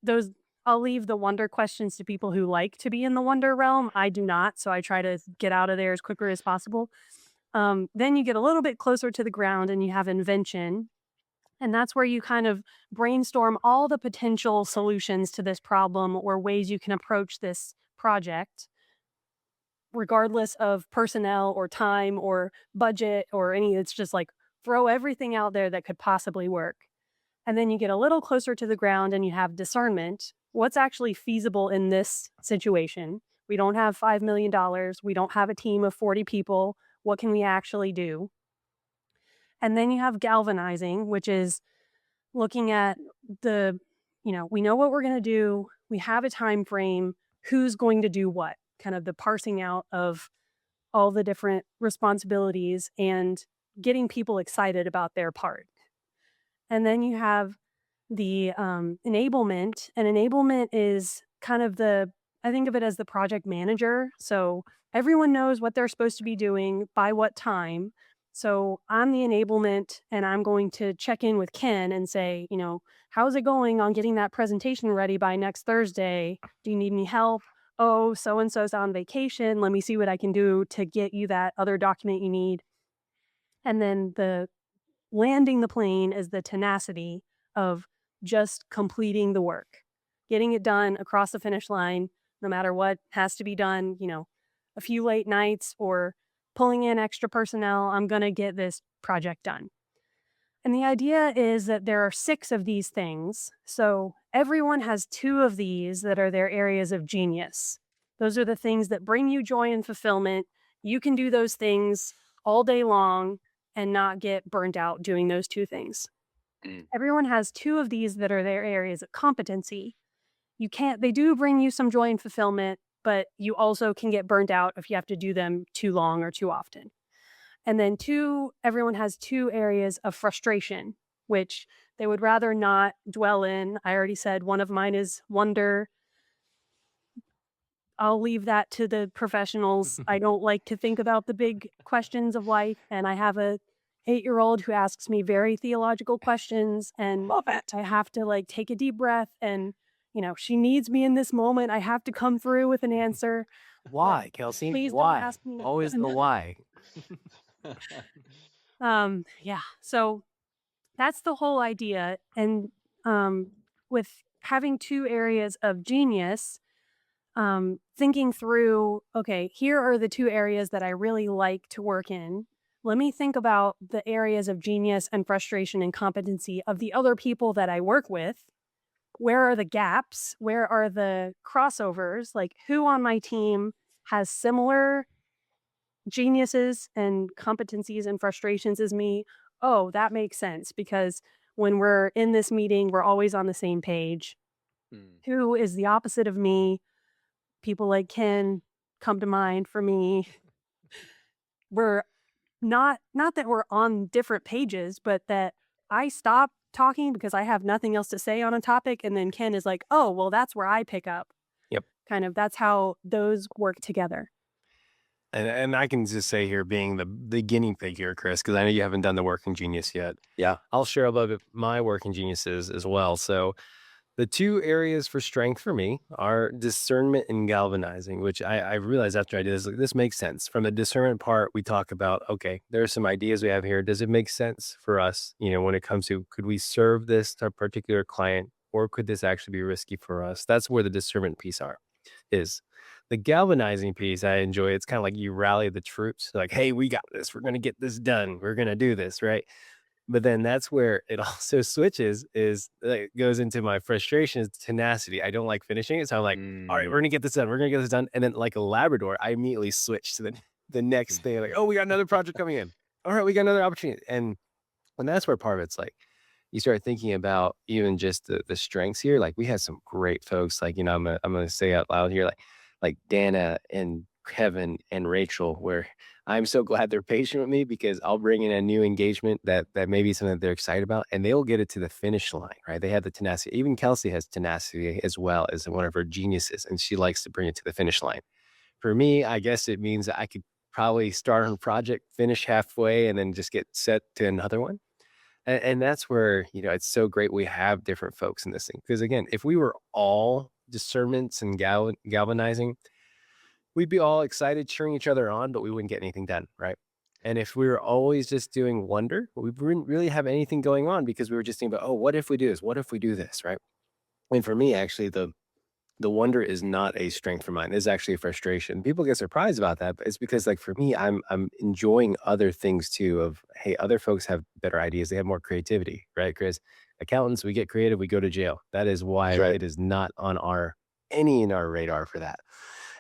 those I'll leave the wonder questions to people who like to be in the wonder realm. I do not, so I try to get out of there as quickly as possible. Then you get a little bit closer to the ground and you have invention. And that's where you kind of brainstorm all the potential solutions to this problem or ways you can approach this project, regardless of personnel or time or budget or any. It's just like throw everything out there that could possibly work. And then you get a little closer to the ground and you have discernment. What's actually feasible in this situation? We don't have $5 million. We don't have a team of 40 people. What can we actually do? And then you have galvanizing, which is looking at we know what we're going to do. We have a time frame. Who's going to do what? Kind of the parsing out of all the different responsibilities and getting people excited about their part. And then you have the enablement. And enablement is kind of I think of it as the project manager. So everyone knows what they're supposed to be doing by what time. So I'm the enablement and I'm going to check in with Ken and say, how's it going on getting that presentation ready by next Thursday? Do you need any help? Oh, so and so's on vacation. Let me see what I can do to get you that other document you need. And then the landing the plane is the tenacity of just completing the work, getting it done across the finish line, no matter what has to be done, a few late nights or pulling in extra personnel. I'm going to get this project done. And the idea is that there are 6 of these things. So everyone has 2 of these that are their areas of genius. Those are the things that bring you joy and fulfillment. You can do those things all day long and not get burnt out doing those 2 things. Everyone has 2 of these that are their areas of competency. They do bring you some joy and fulfillment, but you also can get burnt out if you have to do them too long or too often. And then 2, everyone has 2 areas of frustration, which they would rather not dwell in. I already said one of mine is wonder. I'll leave that to the professionals. I don't like to think about the big questions of life. And I have a 8-year-old who asks me very theological questions. And Love it. I have to take a deep breath. And, she needs me in this moment. I have to come through with an answer. Why, Kelsey? Please don't Why? ask me. Always the why. Yeah. So that's the whole idea. And with having 2 areas of genius, thinking through, okay, here are the 2 areas that I really like to work in. Let me think about the areas of genius and frustration and competency of the other people that I work with. Where are the gaps? Where are the crossovers? Like, who on my team has similar geniuses and competencies and frustrations as me? Oh, that makes sense because when we're in this meeting, we're always on the same page. Who is the opposite of me? People like Ken come to mind for me. We're not that we're on different pages, but that I stop talking because I have nothing else to say on a topic. And then Ken is like, oh, well, that's where I pick up. Yep. Kind of, that's how those work together. And I can just say here, being the guinea pig here, Chris, because I know you haven't done the working genius yet. Yeah. I'll share a little bit my working geniuses as well. So the 2 areas for strength for me are discernment and galvanizing, which I realized after I did this, this makes sense. From the discernment part, we talk about, okay, there are some ideas we have here. Does it make sense for us? When it comes to, could we serve this to a particular client or could this actually be risky for us? That's where the discernment piece is. The galvanizing piece, I enjoy. It's kind of like you rally the troops like, hey, we got this. We're going to get this done. We're going to do this. Right. But then that's where it also switches it goes into my frustration is tenacity. I don't like finishing it. So I'm like, all right, we're going to get this done. We're going to get this done. And then like a Labrador, I immediately switch to the next thing. Like, oh, we got another project coming in. All right, we got another opportunity. And that's where part of it's like, you start thinking about even just the strengths here. Like we have some great folks, like, I'm going to say out loud here, like Dana and Kevin and Rachel, where I'm so glad they're patient with me because I'll bring in a new engagement that may be something that they're excited about, and they'll get it to the finish line, right? They have the tenacity. Even Kelsey has tenacity as well as one of her geniuses, and she likes to bring it to the finish line. For me, I guess it means that I could probably start on a project, finish halfway, and then just get set to another one. And that's where, it's so great we have different folks in this thing. Because again, if we were all discernments and galvanizing, we'd be all excited, cheering each other on, but we wouldn't get anything done, right? And if we were always just doing wonder, we wouldn't really have anything going on because we were just thinking about, oh, what if we do this? What if we do this, right? And for me, actually, the wonder is not a strength for mine. It's actually a frustration. People get surprised about that, but it's because like for me, I'm enjoying other things too of, hey, other folks have better ideas. They have more creativity, right, Chris? Accountants, we get creative, we go to jail. That is why That's right. it is not on in our radar for that.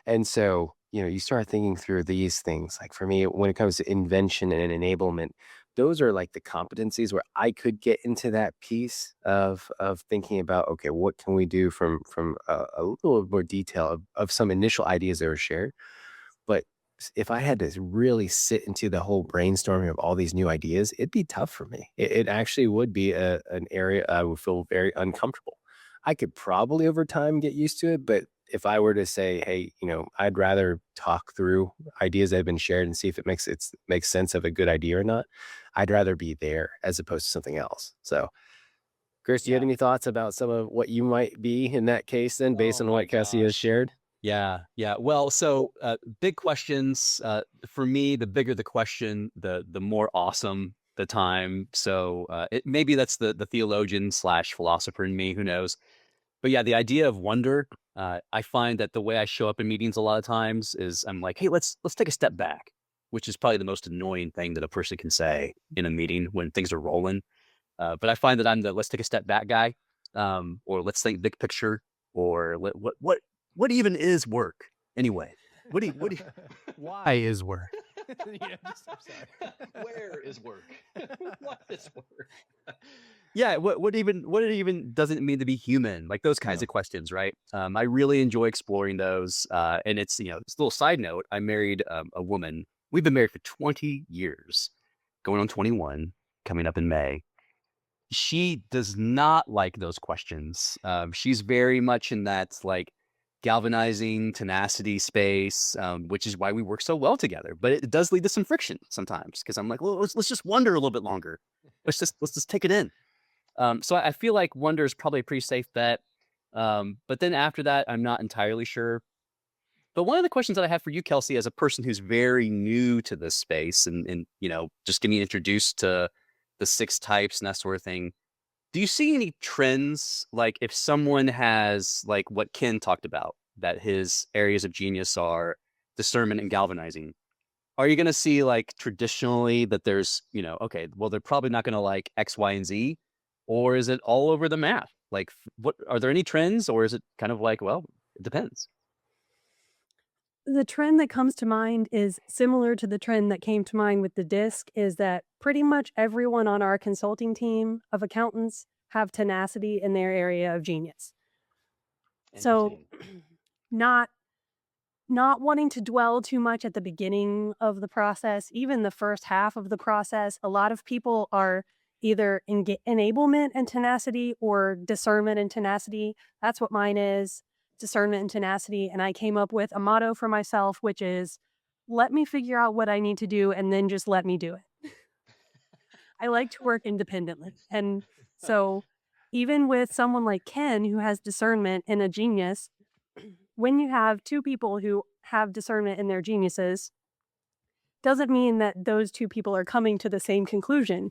And so, you start thinking through these things. Like for me, when it comes to invention and enablement, those are like the competencies where I could get into that piece of thinking about, okay, what can we do from a little more detail of some initial ideas that were shared. But if I had to really sit into the whole brainstorming of all these new ideas, it'd be tough for me. It actually would be an area I would feel very uncomfortable. I could probably over time get used to it, but if I were to say, hey, I'd rather talk through ideas that have been shared and see if it makes sense of a good idea or not, I'd rather be there as opposed to something else. So, Chris, do you have Yeah. any thoughts about some of what you might be in that case then, based Oh on my what Kelsey has gosh. shared? Yeah, yeah. Well, so big questions. For me, the bigger the question, the more awesome the time. So maybe that's the theologian slash philosopher in me. Who knows? But yeah, the idea of wonder. I find that the way I show up in meetings a lot of times is I'm like, hey, let's take a step back, which is probably the most annoying thing that a person can say in a meeting when things are rolling. But I find that I'm the let's take a step back guy, or let's think big picture, or what even is work anyway? What do you, Why is work? I'm sorry. where is work? What is work? Yeah, what it even doesn't mean to be human? Like those kinds No. of questions, right? I really enjoy exploring those. And it's it's a little side note. I married a woman. We've been married for 20 years, going on 21, coming up in May. She does not like those questions. She's very much in that like galvanizing tenacity space, which is why we work so well together. But it does lead to some friction sometimes because I'm like, well, let's just wonder a little bit longer. Let's just take it in. So I feel like wonder is probably a pretty safe bet. But then after that, I'm not entirely sure. But one of the questions that I have for you, Kelsey, as a person who's very new to this space and just getting introduced to the 6 types and that sort of thing, do you see any trends? Like if someone has like what Ken talked about, that his areas of genius are discernment and galvanizing, are you going to see like traditionally that there's, okay, well, they're probably not going to like X, Y, and Z, or is it all over the map? Like what, are there any trends, or is it kind of like, well, it depends? The trend that comes to mind is similar to the trend that came to mind with the disc, is that pretty much everyone on our consulting team of accountants have tenacity in their area of genius. So not wanting to dwell too much at the beginning of the process, even the first half of the process, a lot of people are either enablement and tenacity or discernment and tenacity. That's what mine is, discernment and tenacity. And I came up with a motto for myself, which is, let me figure out what I need to do and then just let me do it. I like to work independently. And so even with someone like Ken, who has discernment and a genius, when you have 2 people who have discernment in their geniuses, doesn't mean that those 2 people are coming to the same conclusion.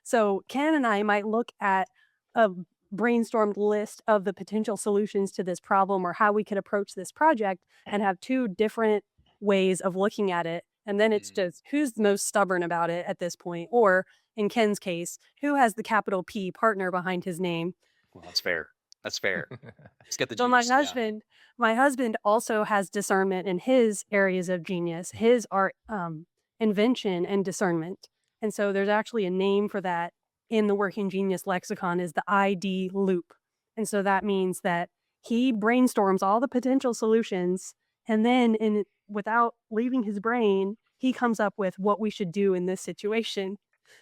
So Ken and I might look at a brainstormed list of the potential solutions to this problem or how we could approach this project and have 2 different ways of looking at it. And then it's just who's the most stubborn about it at this point, or in Ken's case, who has the capital P partner behind his name. Well, that's fair. That's fair. Let's get the So juice. my husband also has discernment in his areas of genius. His are invention and discernment. And so there's actually a name for that in the Working Genius lexicon, is the ID loop. And so that means that he brainstorms all the potential solutions And then without leaving his brain, he comes up with what we should do in this situation.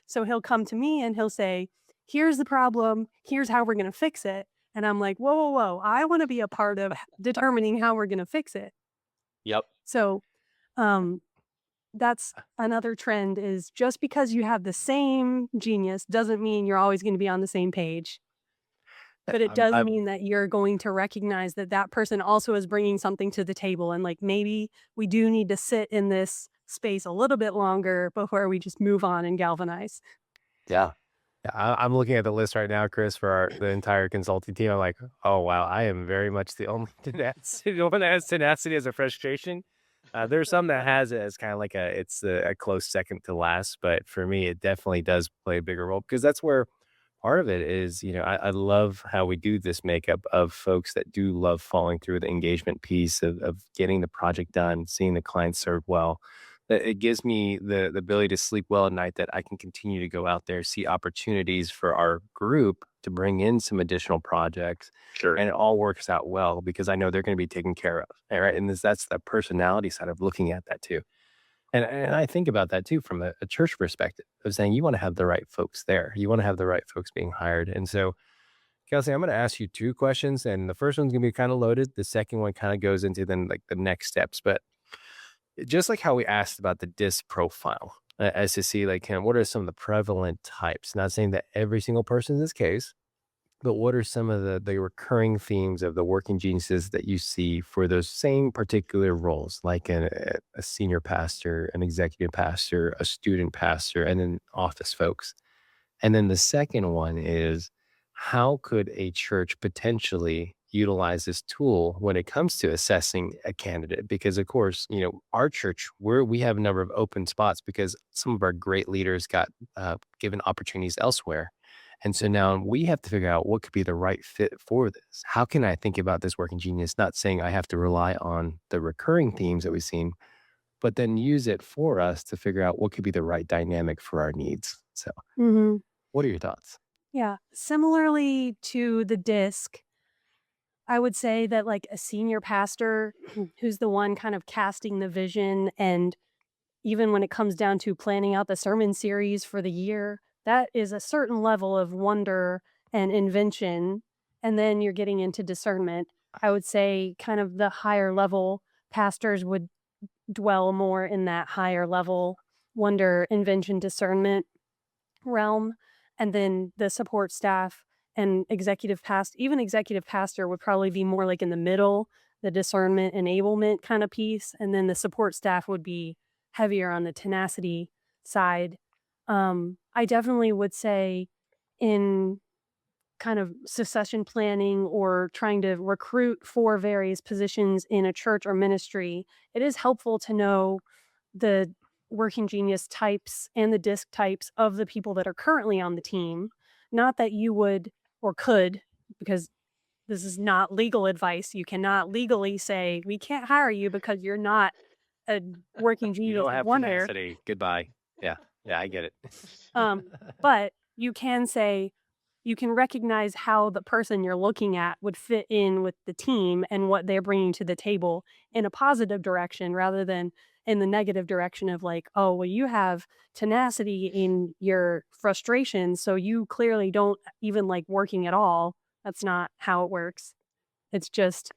So he'll come to me and he'll say, here's the problem. Here's how we're going to fix it. And I'm like, whoa, whoa, whoa. I want to be a part of determining how we're going to fix it. Yep. So um, that's another trend is just because you have the same genius doesn't mean you're always going to be on the same page. But it does I'm mean that you're going to recognize that that person also is bringing something to the table. And like, maybe we do need to sit in this space a little bit longer before we just move on and galvanize. Yeah. Yeah, I'm looking at the list right now, Chris, for the entire consulting team. I'm like, oh wow, I am very much the only tenacity, the one that has tenacity as a frustration. There's some that has it as kind of like a close second to last, but for me, it definitely does play a bigger role because that's where part of it is. I love how we do this makeup of folks that do love following through the engagement piece of getting the project done, seeing the client served well. That it gives me the ability to sleep well at night that I can continue to go out there, see opportunities for our group to bring in some additional projects. Sure. And it all works out well because I know they're going to be taken care of. All right. And that's the personality side of looking at that too. And I think about that too from a church perspective of saying you want to have the right folks there. You want to have the right folks being hired. And so, Kelsey, I'm going to ask you two questions. And the first one's going to be kind of loaded. The second one kind of goes into then like the next steps. But just like how we asked about the disc profile, as to see like what are some of the prevalent types? Not saying that every single person in this case, but what are some of the recurring themes of the working geniuses that you see for those same particular roles, like a senior pastor, an executive pastor, a student pastor, and then office folks? And then the second one is how could a church potentially utilize this tool when it comes to assessing a candidate? Because of course, our church, we have a number of open spots because some of our great leaders got given opportunities elsewhere. And so now we have to figure out what could be the right fit for this. How can I think about this working genius? Not saying I have to rely on the recurring themes that we've seen, but then use it for us to figure out what could be the right dynamic for our needs. So Hmm. what are your thoughts? Yeah. Similarly to the disc, I would say that like a senior pastor who's the one kind of casting the vision, and even when it comes down to planning out the sermon series for the year, that is a certain level of wonder and invention. And then you're getting into discernment. I would say kind of the higher level pastors would dwell more in that higher level wonder, invention, discernment realm. And then the support staff and even executive pastor would probably be more like in the middle, the discernment enablement kind of piece. And then the support staff would be heavier on the tenacity side. I definitely would say in kind of succession planning or trying to recruit for various positions in a church or ministry, it is helpful to know the working genius types and the disc types of the people that are currently on the team. Not that you would or could, because this is not legal advice. You cannot legally say, we can't hire you because you're not a working You genius don't have wonder. tenacity. Goodbye. Yeah. Yeah, I get it. But you can say, you can recognize how the person you're looking at would fit in with the team and what they're bringing to the table in a positive direction rather than in the negative direction of like, oh, well, you have tenacity in your frustration, so you clearly don't even like working at all. That's not how it works. It's just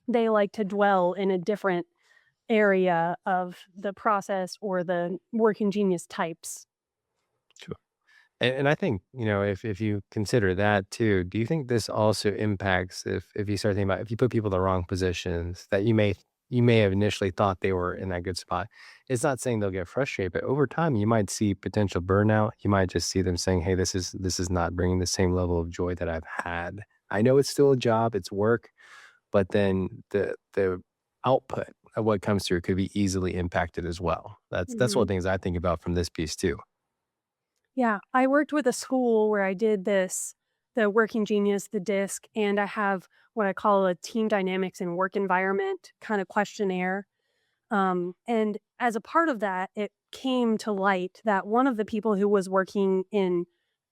they like to dwell in a different area of the process or the working genius types. Sure. And I think, if you consider that too, do you think this also impacts if you start thinking about if you put people in the wrong positions that you may have initially thought they were in that good spot? It's not saying they'll get frustrated, but over time you might see potential burnout. You might just see them saying, "Hey, this is not bringing the same level of joy that I've had. I know it's still a job, it's work, but then the output of what comes through could be easily impacted as well." That's one of the things I think about from this piece too. Yeah, I worked with a school where I did this, the Working Genius, the DISC, and I have what I call a team dynamics and work environment kind of questionnaire. And as a part of that, it came to light that one of the people who was working in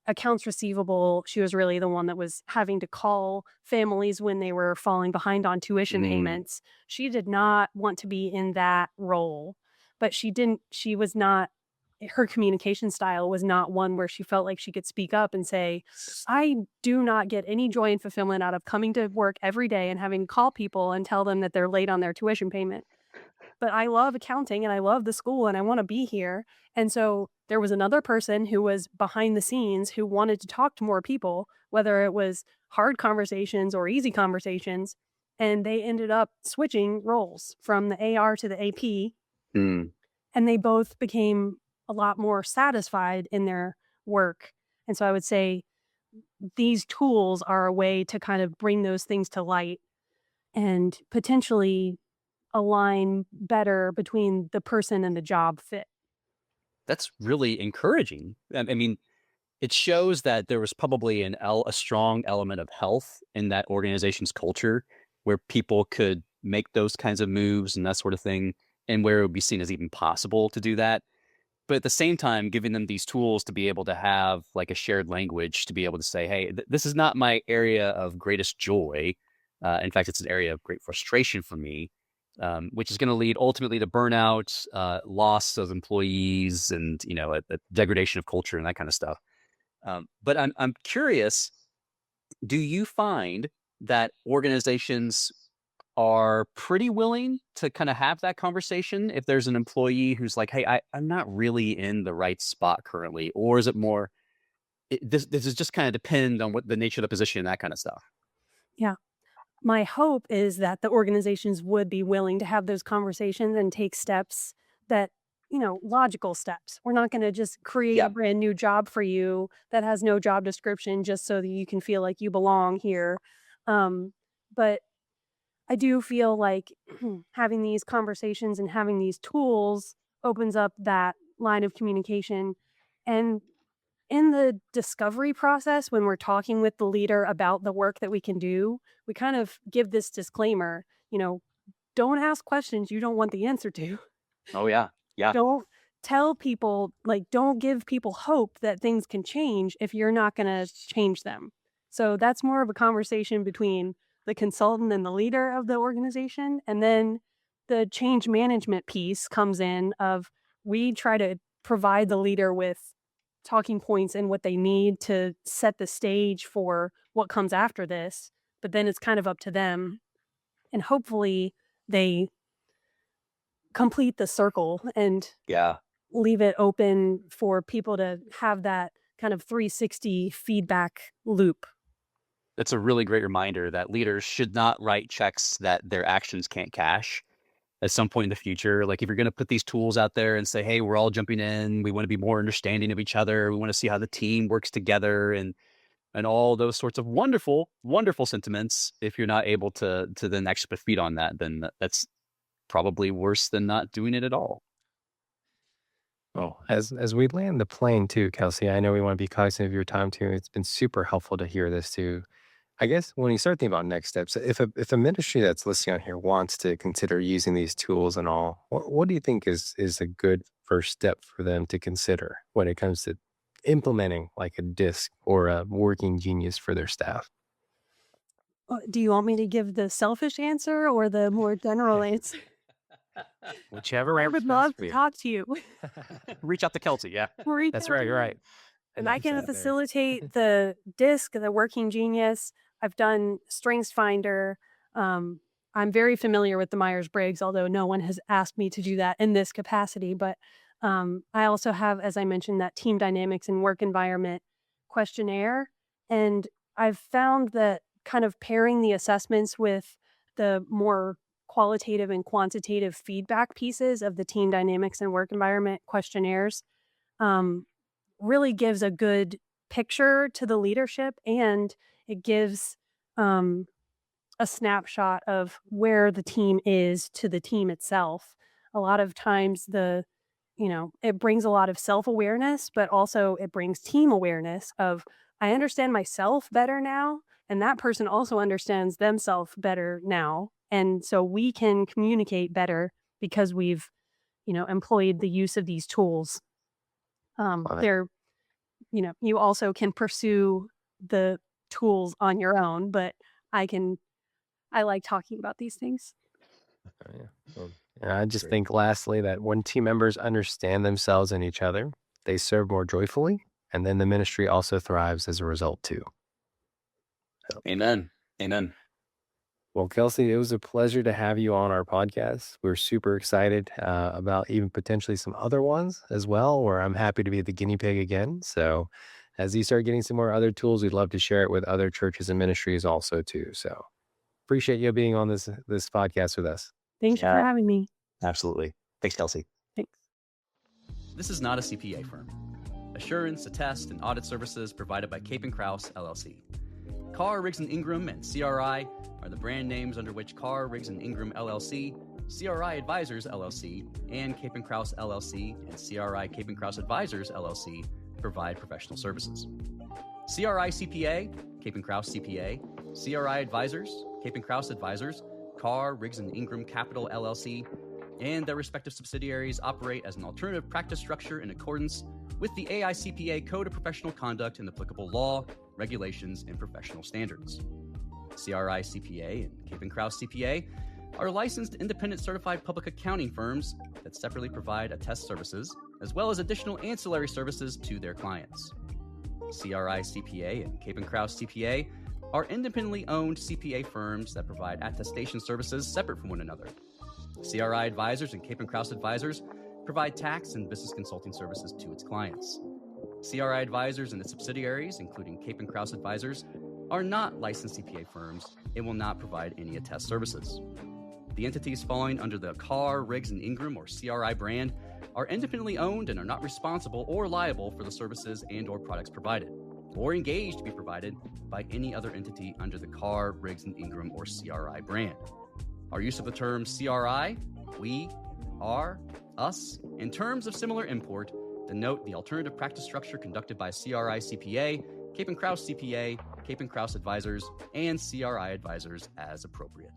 accounts receivable, she was really the one that was having to call families when they were falling behind on tuition payments. She did not want to be in that role, but she was not, her communication style was not one where she felt like she could speak up and say, I do not get any joy and fulfillment out of coming to work every day and having to call people and tell them that they're late on their tuition payment. But I love accounting and I love the school and I want to be here. And so there was another person who was behind the scenes who wanted to talk to more people, whether it was hard conversations or easy conversations. And they ended up switching roles from the AR to the AP. Mm. And they both became a lot more satisfied in their work. And so I would say these tools are a way to kind of bring those things to light and potentially align better between the person and the job fit. That's really encouraging. I mean, it shows that there was probably a strong element of health in that organization's culture where people could make those kinds of moves and that sort of thing, and where it would be seen as even possible to do that. But at the same time, giving them these tools to be able to have like a shared language to be able to say, hey, this is not my area of greatest joy. In fact, it's an area of great frustration for me, which is going to lead ultimately to burnout, loss of employees, and a degradation of culture and that kind of stuff. But I'm curious, do you find that organizations are pretty willing to kind of have that conversation if there's an employee who's like, hey, I'm not really in the right spot currently? Or is it more, this is just kind of depend on what the nature of the position and that kind of stuff? Yeah. My hope is that the organizations would be willing to have those conversations and take steps that, logical steps. We're not going to just create Yeah. a brand new job for you that has no job description just so that you can feel like you belong here. But I do feel like having these conversations and having these tools opens up that line of communication. And in the discovery process, when we're talking with the leader about the work that we can do, we kind of give this disclaimer, don't ask questions you don't want the answer to. Oh, yeah. Yeah. Don't tell people, don't give people hope that things can change if you're not going to change them. So that's more of a conversation between the consultant and the leader of the organization. And then the change management piece comes in of, we try to provide the leader with talking points and what they need to set the stage for what comes after this. But then it's kind of up to them. And hopefully they complete the circle and Yeah. leave it open for people to have that kind of 360 feedback loop. That's a really great reminder that leaders should not write checks that their actions can't cash at some point in the future. Like if you're going to put these tools out there and say, hey, we're all jumping in, we want to be more understanding of each other, we want to see how the team works together, and all those sorts of wonderful, wonderful sentiments. If you're not able to then actually put feet on that, then that's probably worse than not doing it at all. Well, as we land the plane too, Kelsey, I know we want to be cognizant of your time too. It's been super helpful to hear this too. I guess when you start thinking about next steps, if a ministry that's listening on here wants to consider using these tools and all, what do you think is a good first step for them to consider when it comes to implementing like a disc or a working genius for their staff? Do you want me to give the selfish answer or the more general answer? Whichever I would love to talk to you. Reach out to Kelsey. Yeah. Reach That's out right. to You're me. right. And I can facilitate the disc, the working genius. I've done Strengths Finder. I'm very familiar with the Myers-Briggs, although no one has asked me to do that in this capacity. But I also have, as I mentioned, that team dynamics and work environment questionnaire. And I've found that kind of pairing the assessments with the more qualitative and quantitative feedback pieces of the team dynamics and work environment questionnaires um, really gives a good picture to the leadership, and it gives a snapshot of where the team is to the team itself. A lot of times it brings a lot of self-awareness, but also it brings team awareness of, I understand myself better now, and that person also understands themselves better now. And so we can communicate better because we've, employed the use of these tools. Love it. They're you also can pursue the tools on your own, but I like talking about these things. Oh, yeah. Well, and I just Great. think lastly that when team members understand themselves and each other, they serve more joyfully, and then the ministry also thrives as a result too. Amen. Amen. Well, Kelsey, it was a pleasure to have you on our podcast. We're super excited about even potentially some other ones as well, where I'm happy to be the guinea pig again. So as you start getting some more other tools, we'd love to share it with other churches and ministries also too. So appreciate you being on this podcast with us. Thanks for having me. Absolutely. Thanks, Kelsey. Thanks. This is not a CPA firm. Assurance, attest, and audit services provided by CapinCrouse, LLC. Carr, Riggs & Ingram, and CRI are the brand names under which Carr, Riggs & Ingram, LLC, CRI Advisors, LLC, and CapinCrouse, LLC, and CRI CapinCrouse Advisors, LLC provide professional services. CRI CPA, CapinCrouse CPA, CRI Advisors, CapinCrouse Advisors, Carr, Riggs & Ingram Capital, LLC, and their respective subsidiaries operate as an alternative practice structure in accordance with the AICPA Code of Professional Conduct and applicable law, regulations, and professional standards. CRI CPA and CapinCrouse CPA are licensed independent certified public accounting firms that separately provide attest services, as well as additional ancillary services to their clients. CRI CPA and CapinCrouse CPA are independently owned CPA firms that provide attestation services separate from one another. CRI Advisors and CapinCrouse Advisors provide tax and business consulting services to its clients. CRI Advisors and its subsidiaries, including CapinCrouse Advisors, are not licensed CPA firms and will not provide any attest services. The entities falling under the Carr, Riggs & Ingram, or CRI brand are independently owned and are not responsible or liable for the services and or products provided, or engaged to be provided by any other entity under the Carr, Riggs & Ingram, or CRI brand. Our use of the term CRI, we, our, us, and terms of similar import denote the alternative practice structure conducted by CRI CPA, CapinCrouse CPA, CapinCrouse Advisors, and CRI Advisors as appropriate.